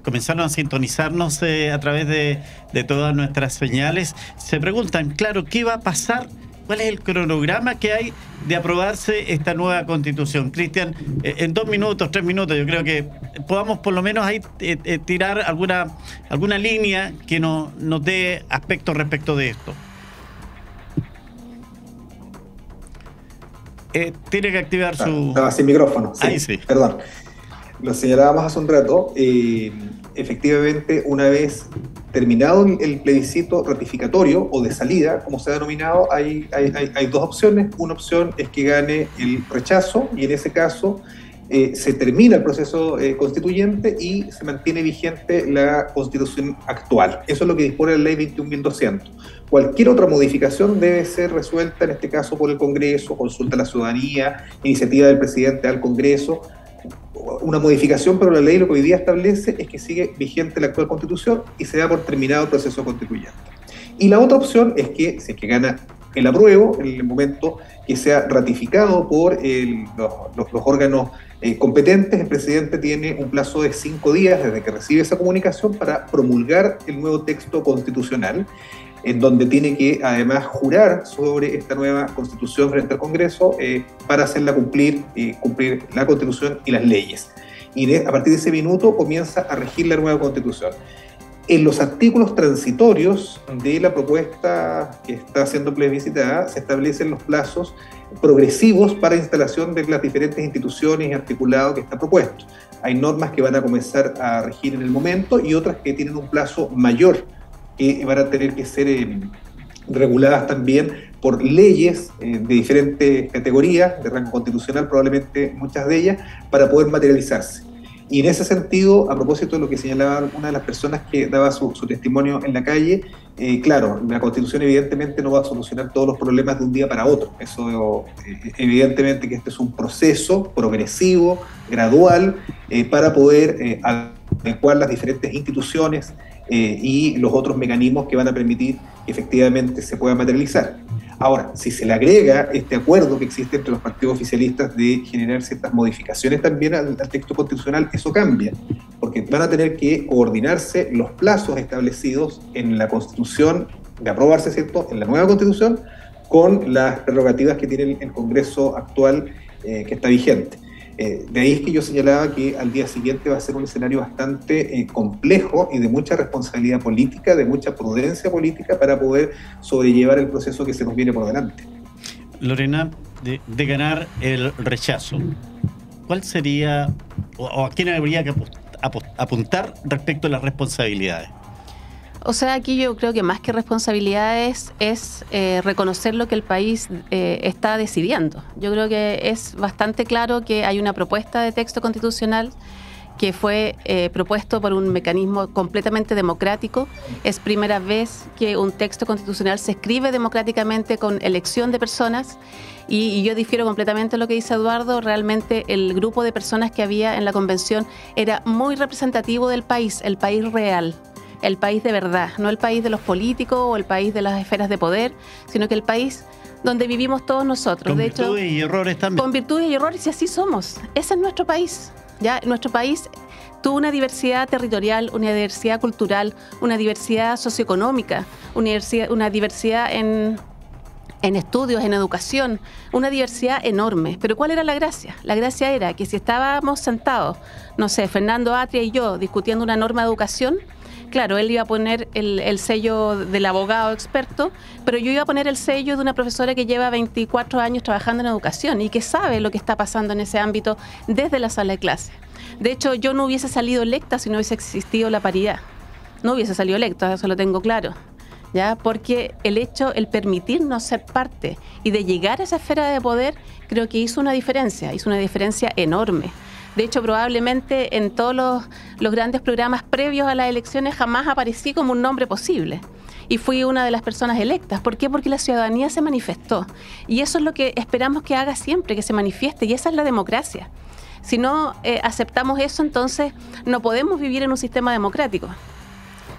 comenzaron a sintonizarnos a través de todas nuestras señales se preguntan, claro, ¿qué va a pasar? ¿Cuál es el cronograma que hay de aprobarse esta nueva Constitución? Cristian, en 2 minutos, 3 minutos, yo creo que podamos por lo menos ahí tirar alguna línea que nos dé aspectos respecto de esto. Tiene que activar su... Estaba sin micrófono. Sí, ahí sí. Perdón. Lo señalábamos hace un rato. Efectivamente, una vez terminado el plebiscito ratificatorio o de salida, como se ha denominado, hay 2 opciones. Una opción es que gane el rechazo y en ese caso se termina el proceso constituyente y se mantiene vigente la Constitución actual. Eso es lo que dispone la Ley 21.200. Cualquier otra modificación debe ser resuelta, en este caso por el Congreso, consulta a la ciudadanía, iniciativa del presidente al Congreso. Una modificación, pero la ley lo que hoy día establece es que sigue vigente la actual Constitución y se da por terminado el proceso constituyente. Y la otra opción es que, si es que gana el apruebo, en el momento que sea ratificado por los órganos competentes, el presidente tiene un plazo de 5 días desde que recibe esa comunicación para promulgar el nuevo texto constitucional, en donde tiene que además jurar sobre esta nueva Constitución frente al Congreso para hacerla cumplir la Constitución y las leyes. Y a partir de ese minuto comienza a regir la nueva Constitución. En los artículos transitorios de la propuesta que está siendo plebiscitada se establecen los plazos progresivos para instalación de las diferentes instituciones y articulado que está propuesto. Hay normas que van a comenzar a regir en el momento y otras que tienen un plazo mayor, que van a tener que ser reguladas también por leyes de diferentes categorías, de rango constitucional probablemente muchas de ellas, para poder materializarse. Y en ese sentido, a propósito de lo que señalaba una de las personas que daba su testimonio en la calle, claro, la Constitución evidentemente no va a solucionar todos los problemas de un día para otro. Eso evidentemente que este es un proceso progresivo, gradual, para poder adecuar las diferentes instituciones y los otros mecanismos que van a permitir que efectivamente se pueda materializar. Ahora, si se le agrega este acuerdo que existe entre los partidos oficialistas de generar ciertas modificaciones también al texto constitucional, eso cambia, porque van a tener que coordinarse los plazos establecidos en la Constitución, de aprobarse, ¿cierto?, en la nueva Constitución, con las prerrogativas que tiene el Congreso actual que está vigente. De ahí es que yo señalaba que al día siguiente va a ser un escenario bastante complejo y de mucha responsabilidad política, de mucha prudencia política para poder sobrellevar el proceso que se nos viene por delante. Lorena, de ganar el rechazo, ¿cuál sería o a quién habría que apuntar respecto a las responsabilidades? O sea, aquí yo creo que más que responsabilidades es reconocer lo que el país está decidiendo. Yo creo que es bastante claro que hay una propuesta de texto constitucional que fue propuesto por un mecanismo completamente democrático. Es primera vez que un texto constitucional se escribe democráticamente con elección de personas y yo difiero completamente de lo que dice Eduardo. Realmente el grupo de personas que había en la convención era muy representativo del país, el país real. El país de verdad, no el país de los políticos o el país de las esferas de poder, sino que el país donde vivimos todos nosotros. Con de hecho, virtudes y errores también. Con virtudes y errores, y así somos. Ese es nuestro país. ¿Ya? Nuestro país tuvo una diversidad territorial, una diversidad cultural, una diversidad socioeconómica, una diversidad en estudios, en educación, una diversidad enorme. Pero ¿cuál era la gracia? La gracia era que si estábamos sentados, no sé, Fernando Atria y yo, discutiendo una norma de educación, claro, él iba a poner el sello del abogado experto, pero yo iba a poner el sello de una profesora que lleva 24 años trabajando en educación y que sabe lo que está pasando en ese ámbito desde la sala de clase. De hecho, yo no hubiese salido electa si no hubiese existido la paridad. No hubiese salido electa, eso lo tengo claro. ¿Ya? Porque el permitirnos ser parte y de llegar a esa esfera de poder, creo que hizo una diferencia enorme. De hecho, probablemente en todos los grandes programas previos a las elecciones jamás aparecí como un nombre posible. Y fui una de las personas electas. ¿Por qué? Porque la ciudadanía se manifestó. Y eso es lo que esperamos que haga siempre, que se manifieste. Y esa es la democracia. Si no aceptamos eso, entonces no podemos vivir en un sistema democrático.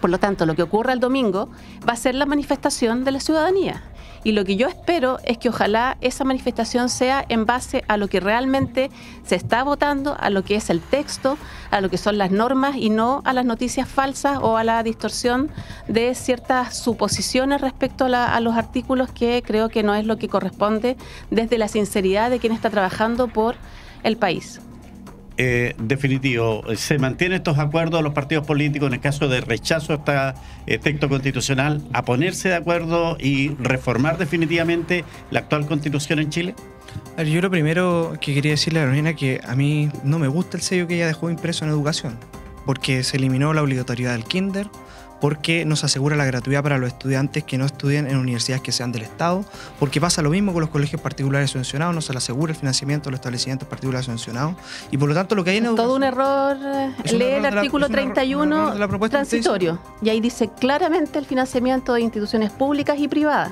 Por lo tanto, lo que ocurra el domingo va a ser la manifestación de la ciudadanía. Y lo que yo espero es que ojalá esa manifestación sea en base a lo que realmente se está votando, a lo que es el texto, a lo que son las normas y no a las noticias falsas o a la distorsión de ciertas suposiciones respecto a los artículos, que creo que no es lo que corresponde desde la sinceridad de quien está trabajando por el país. Definitivo, ¿se mantienen estos acuerdos de los partidos políticos en el caso de rechazo a este texto constitucional a ponerse de acuerdo y reformar definitivamente la actual constitución en Chile? A ver, yo lo primero que quería decirle a Lorena que a mí no me gusta el sello que ella dejó impreso en educación, porque se eliminó la obligatoriedad del kinder, porque no se asegura la gratuidad para los estudiantes que no estudien en universidades que sean del Estado, porque pasa lo mismo con los colegios particulares subvencionados, no se le asegura el financiamiento de los establecimientos particulares subvencionados, y por lo tanto lo que hay en educación... Todo un error. Lee el artículo 31 transitorio, y ahí dice claramente el financiamiento de instituciones públicas y privadas.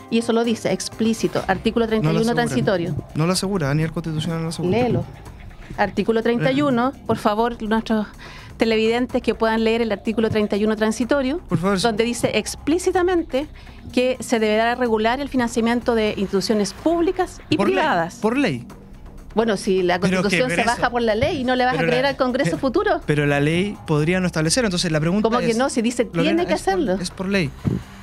Y eso lo dice explícito, artículo 31 transitorio. No lo asegura, a nivel constitucional no lo asegura. Léelo. Artículo 31, por favor, nuestros televidentes que puedan leer el artículo 31 transitorio, por favor, donde dice explícitamente que se deberá regular el financiamiento de instituciones públicas y privadas. Por ley. Bueno, si la Constitución se baja por la ley y no le vas a creer al Congreso futuro. Pero la ley podría no establecer, entonces la pregunta es... ¿Cómo que no? Si dice tiene que hacerlo. Es por ley.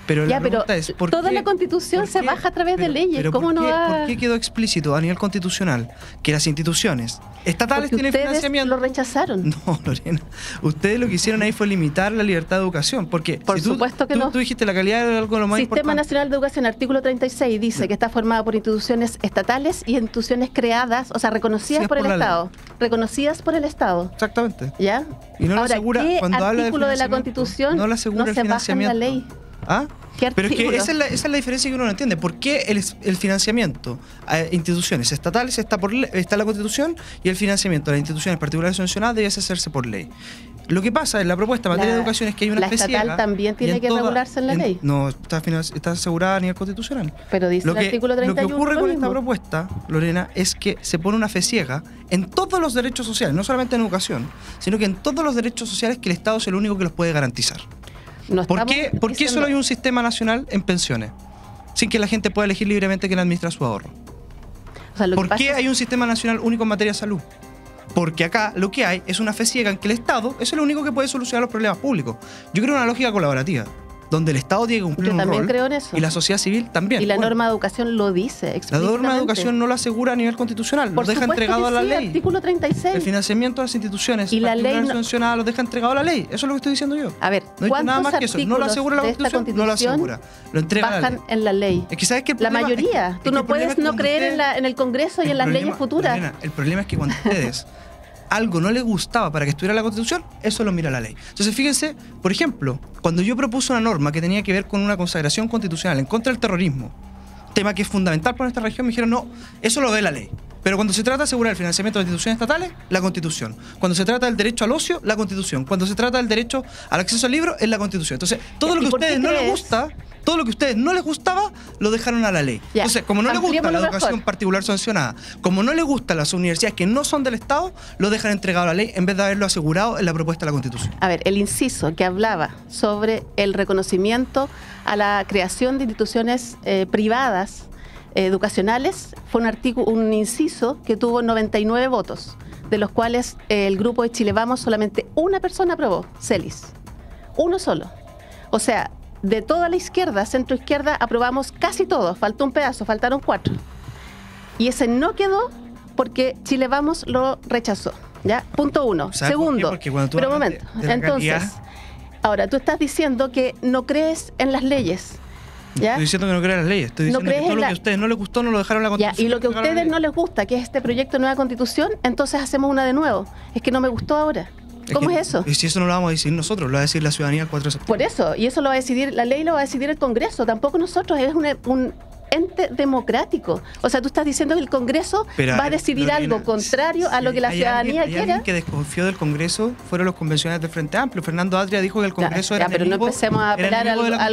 Pero la pregunta es, ¿por toda qué? la Constitución se baja a través de leyes. ¿Cómo no va? ¿Por qué quedó explícito a nivel constitucional que las instituciones estatales tienen financiamiento? Lo rechazaron. No, Lorena. Ustedes lo que hicieron ahí fue limitar la libertad de educación. Porque por supuesto que no. Tú dijiste la calidad de algo de lo más importante. Sistema Nacional de Educación, artículo 36, dice que está formado por instituciones estatales y instituciones creadas, o sea, reconocidas por el Estado. Reconocidas por el Estado. Exactamente. ¿Ya? Y no Ahora, asegura, ¿qué cuando habla artículo de la Constitución no le asegura no el se baja en la financiamiento? ley? ¿Ah? ¿Qué Pero es que artículo? esa es la diferencia que uno no entiende. ¿Por qué el financiamiento a instituciones estatales está en la Constitución y el financiamiento a las instituciones particulares subvencionadas debe hacerse por ley? Lo que pasa en la propuesta en materia de educación es que hay una especie. La estatal también tiene que regularse en la ley. No, está asegurada a nivel constitucional. Pero dice el artículo 31. Lo que ocurre con esta mismo. propuesta, Lorena, es que se pone una fe ciega en todos los derechos sociales, no solamente en educación, sino que en todos los derechos sociales que el Estado es el único que los puede garantizar. No ¿Por qué diciendo... solo hay un sistema nacional en pensiones? Sin que la gente pueda elegir libremente quién administra su ahorro. O sea, ¿Por qué hay un sistema nacional único en materia de salud? Porque acá lo que hay es una fe ciega en que el Estado es el único que puede solucionar los problemas públicos. Yo creo en una lógica colaborativa, donde el Estado tiene que cumplir un rol creo en eso. y la sociedad civil también. Y la norma de educación lo dice La explícitamente. norma de educación no lo asegura a nivel constitucional, Por lo deja supuesto entregado que a la sí, ley. Artículo 36. El financiamiento de las instituciones Y la ley particulares no... subvencionadas lo deja entregado a la ley. Eso es lo que estoy diciendo yo. A ver, no he dicho nada más que eso. No lo asegura la Constitución, no lo asegura. Lo entrega a la bajan ley. En la ley. Es que sabes que la mayoría. Tú no puedes no creer en el Congreso y en las leyes futuras. Lorena, el problema es que cuando ustedes algo no les gustaba para que estuviera la Constitución, eso lo mira la ley. Entonces, fíjense, por ejemplo, cuando yo propuse una norma que tenía que ver con una consagración constitucional en contra del terrorismo, tema que es fundamental para nuestra región, me dijeron, no, eso lo ve la ley. Pero cuando se trata de asegurar el financiamiento de las instituciones estatales, la Constitución. Cuando se trata del derecho al ocio, la Constitución. Cuando se trata del derecho al acceso al libro, es la Constitución. Entonces, todo lo que a ustedes no les gusta, todo lo que a ustedes no les gustaba, lo dejaron a la ley. Ya. Entonces, como no les gusta la educación mejor. particular sancionada, como no les gustan las universidades que no son del Estado, lo dejan entregado a la ley en vez de haberlo asegurado en la propuesta de la Constitución. A ver, el inciso que hablaba sobre el reconocimiento a la creación de instituciones privadas educacionales fue un inciso que tuvo 99 votos, de los cuales el grupo de Chile Vamos solamente una persona aprobó, Celis. Uno solo. O sea, de toda la izquierda, centro izquierda, aprobamos casi todos, faltó un pedazo, faltaron 4. Y ese no quedó porque Chile Vamos lo rechazó. ¿Ya? Punto 1. Segundo, pero un momento. Entonces, ahora tú estás diciendo que no crees en las leyes. ¿Ya? Estoy diciendo que no creo en las leyes. Estoy diciendo que todo lo que a ustedes no les gustó no lo dejaron en la Constitución. Ya, y lo que a ustedes no les gusta, que es este proyecto de nueva Constitución, entonces hacemos una de nuevo. Es que no me gustó ahora. ¿Cómo es eso? Y si eso no lo vamos a decidir nosotros, lo va a decidir la ciudadanía el 4 de septiembre. Por eso, y eso lo va a decidir, la ley lo va a decidir el Congreso, tampoco nosotros, es un ente democrático. O sea, tú estás diciendo que el Congreso va a decidir algo contrario a lo que la ciudadanía quiera. Alguien que desconfió del Congreso fueron los convencionales del Frente Amplio. Fernando Adria dijo que el Congreso era pero enemigo, no empecemos a apelar a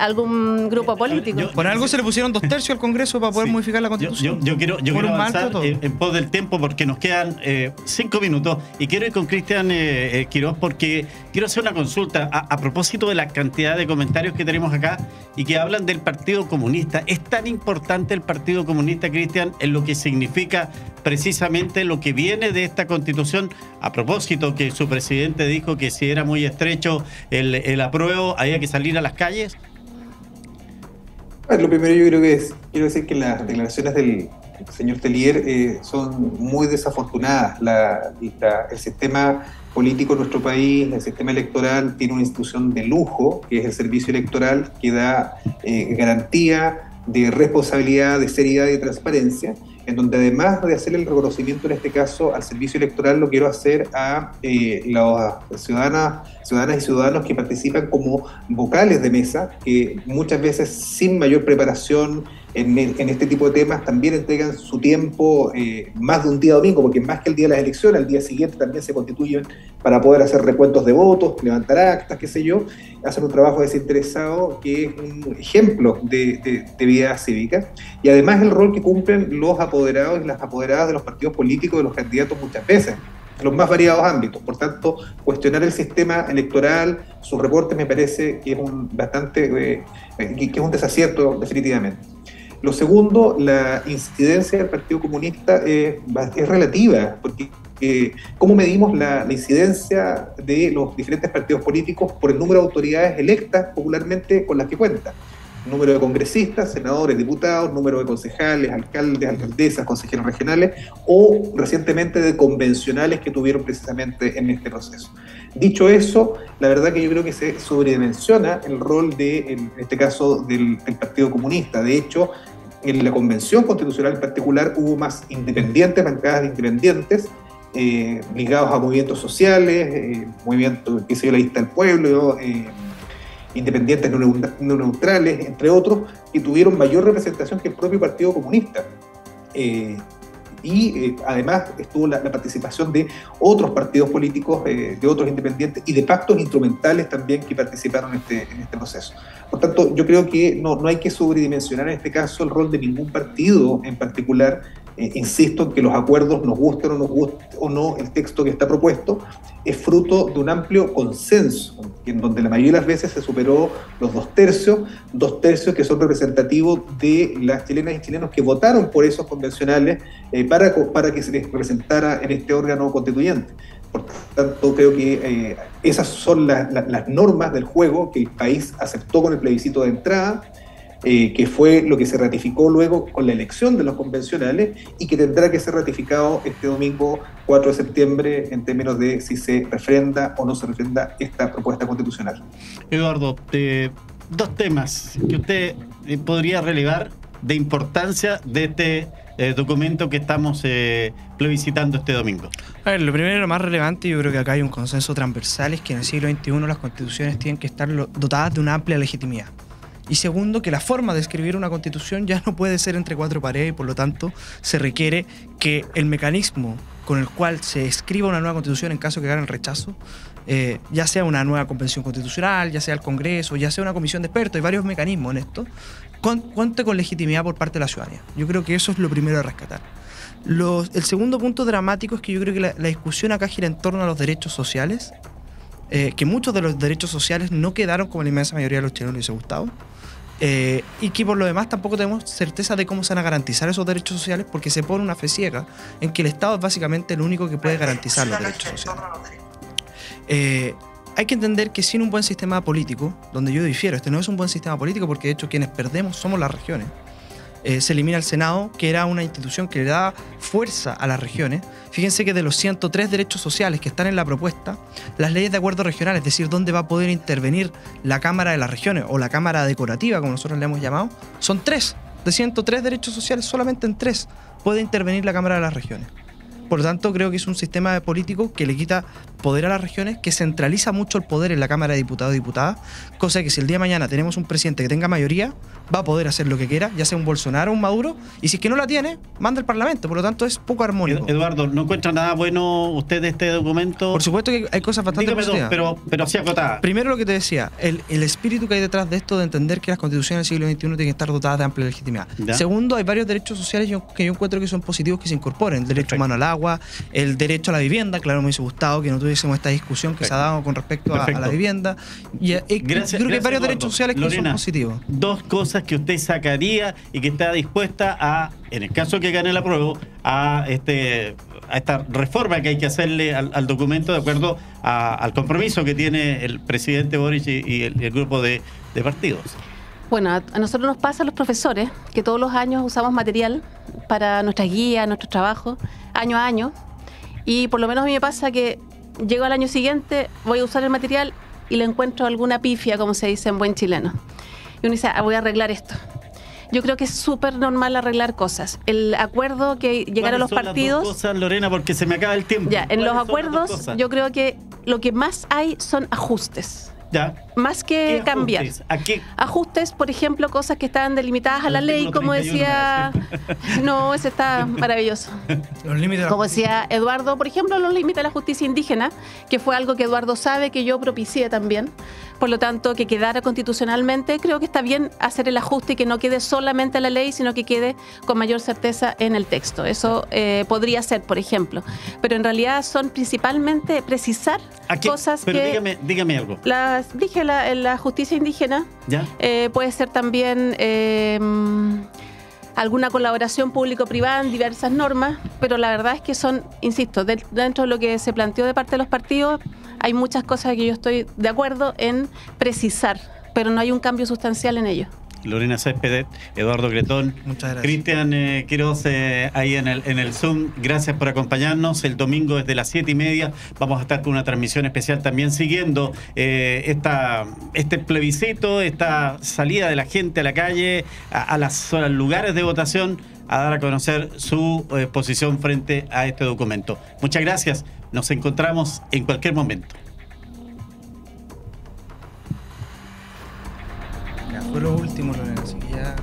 algún grupo político. Por algo se le pusieron 2/3 al Congreso para poder modificar la Constitución. Yo quiero avanzar en pos del tiempo porque nos quedan 5 minutos y quiero ir con Cristian Quiroz porque quiero hacer una consulta a propósito de la cantidad de comentarios que tenemos acá y que hablan del Partido Comunista. Es tan importante el Partido Comunista, Cristian, en lo que significa precisamente lo que viene de esta Constitución, a propósito que su presidente dijo que si era muy estrecho el apruebo había que salir a las calles. Lo primero yo creo que quiero decir que las declaraciones del señor Tellier son muy desafortunadas. El sistema político de nuestro país, el sistema electoral, tiene una institución de lujo, que es el servicio electoral, que da garantía de responsabilidad, de seriedad y de transparencia, en donde además de hacer el reconocimiento en este caso al servicio electoral, lo quiero hacer a las ciudadanas y ciudadanos que participan como vocales de mesa, que muchas veces sin mayor preparación en este tipo de temas también entregan su tiempo más de un día domingo, porque más que el día de las elecciones, al día siguiente también se constituyen para poder hacer recuentos de votos, levantar actas, qué sé yo, hacen un trabajo desinteresado que es un ejemplo de vida cívica, y además el rol que cumplen los apoderados y las apoderadas de los partidos políticos, de los candidatos muchas veces, en los más variados ámbitos. Por tanto, cuestionar el sistema electoral, sus reportes, me parece que es que es un desacierto definitivamente. Lo segundo, la incidencia del Partido Comunista es relativa, porque ¿cómo medimos la incidencia de los diferentes partidos políticos por el número de autoridades electas popularmente con las que cuentan? Número de congresistas, senadores, diputados, número de concejales, alcaldes, alcaldesas, consejeros regionales o recientemente de convencionales que tuvieron precisamente en este proceso. Dicho eso, la verdad que yo creo que se sobredimensiona el rol en este caso del Partido Comunista. De hecho, en la Convención Constitucional en particular hubo más independientes, bancadas de independientes, ligados a movimientos sociales, movimientos que se dio la lista del pueblo, independientes no neutrales, entre otros, que tuvieron mayor representación que el propio Partido Comunista. Además estuvo la participación de otros partidos políticos, de otros independientes y de pactos instrumentales también que participaron en este proceso. Por tanto, yo creo que no hay que sobredimensionar en este caso el rol de ningún partido en particular. Insisto en que los acuerdos, nos gusten o nos guste o no el texto que está propuesto, es fruto de un amplio consenso, en donde la mayoría de las veces se superó los 2/3 que son representativos de las chilenas y chilenos que votaron por esos convencionales para que se les representara en este órgano constituyente. Por tanto, creo que esas son las normas del juego que el país aceptó con el plebiscito de entrada, que fue lo que se ratificó luego con la elección de los convencionales y que tendrá que ser ratificado este domingo 4 de septiembre en términos de si se refrenda o no se refrenda esta propuesta constitucional. Eduardo, dos temas que usted podría relevar de importancia de este documento que estamos plebiscitando este domingo. A ver, lo primero, lo más relevante, yo creo que acá hay un consenso transversal, es que en el siglo XXI las constituciones tienen que estar dotadas de una amplia legitimidad. Y segundo, que la forma de escribir una constitución ya no puede ser entre cuatro paredes y por lo tanto se requiere que el mecanismo con el cual se escriba una nueva constitución en caso que gane el rechazo, ya sea una nueva convención constitucional, ya sea el Congreso, ya sea una comisión de expertos, hay varios mecanismos en esto, cuente con legitimidad por parte de la ciudadanía. Yo creo que eso es lo primero a rescatar. El segundo punto dramático es que yo creo que la discusión acá gira en torno a los derechos sociales, que muchos de los derechos sociales no quedaron como la inmensa mayoría de los chilenos les hubiese gustado. Y que por lo demás tampoco tenemos certeza de cómo se van a garantizar esos derechos sociales, porque se pone una fe ciega en que el Estado es básicamente el único que puede garantizar los derechos sociales. Hay que entender que sin un buen sistema político, donde yo difiero, este no es un buen sistema político porque de hecho quienes perdemos somos las regiones. Se elimina el Senado, que era una institución que le daba fuerza a las regiones. Fíjense que de los 103 derechos sociales que están en la propuesta, las leyes de acuerdo regional, es decir, dónde va a poder intervenir la Cámara de las Regiones o la Cámara Decorativa, como nosotros le hemos llamado, son 3. De 103 derechos sociales, solamente en 3 puede intervenir la Cámara de las Regiones. Por lo tanto, creo que es un sistema político que le quita poder a las regiones, que centraliza mucho el poder en la Cámara de Diputados y Diputadas, cosa que si el día de mañana tenemos un presidente que tenga mayoría, va a poder hacer lo que quiera, ya sea un Bolsonaro o un Maduro, y si es que no la tiene, manda al Parlamento. Por lo tanto, es poco armónico. Eduardo, ¿no encuentra nada bueno usted de este documento? Por supuesto que hay cosas bastante positivas. Pero así acotada. Primero, lo que te decía, el espíritu que hay detrás de esto, de entender que las constituciones del siglo XXI tienen que estar dotadas de amplia legitimidad. ¿Ya? Segundo, hay varios derechos sociales que yo encuentro que son positivos que se incorporen. El derecho humano al agua, el derecho a la vivienda. Claro, me hubiese gustado que no tuviésemos esta discusión que se ha dado con respecto a la vivienda. Y gracias, creo que hay varios Eduardo. derechos sociales que Lorena, son positivos. Dos cosas que usted sacaría y que está dispuesta a, en el caso que gane la apruebo, a esta reforma que hay que hacerle al documento de acuerdo al compromiso que tiene el presidente Boric y el grupo de partidos. Bueno, a nosotros nos pasa a los profesores que todos los años usamos material para nuestras guías, nuestros trabajos, año a año. Y por lo menos a mí me pasa que llego al año siguiente, voy a usar el material y le encuentro alguna pifia, como se dice en buen chileno. Y uno dice, voy a arreglar esto. Yo creo que es súper normal arreglar cosas. El acuerdo que llegaron los partidos... ¿Cuáles son las dos cosas, Lorena? Porque se me acaba el tiempo. Ya, en los acuerdos yo creo que lo que más hay son ajustes. Ya. Más que cambiar. ¿A qué? Ajustes, por ejemplo, cosas que estaban delimitadas a la ley, como decía... No, ese está maravilloso. Los límites. Como decía Eduardo, por ejemplo, los límites de la justicia indígena, que fue algo que Eduardo sabe, que yo propicié también. Por lo tanto, que quedara constitucionalmente, creo que está bien hacer el ajuste y que no quede solamente en la ley, sino que quede con mayor certeza en el texto. Eso podría ser, por ejemplo. Pero en realidad son principalmente precisar cosas pero que... dígame algo. Dije la justicia indígena. ¿Ya? Puede ser también alguna colaboración público-privada en diversas normas, pero la verdad es que son, insisto, dentro de lo que se planteó de parte de los partidos, hay muchas cosas que yo estoy de acuerdo en precisar, pero no hay un cambio sustancial en ello. Lorena Céspedes, Eduardo Gretón, muchas gracias. Cristian Quiroz ahí en el Zoom, gracias por acompañarnos. El domingo desde las 7:30 vamos a estar con una transmisión especial también siguiendo este plebiscito, esta salida de la gente a la calle, a los lugares de votación, a dar a conocer su posición frente a este documento. Muchas gracias, nos encontramos en cualquier momento. Ya fue lo último, Lorena, así que ya...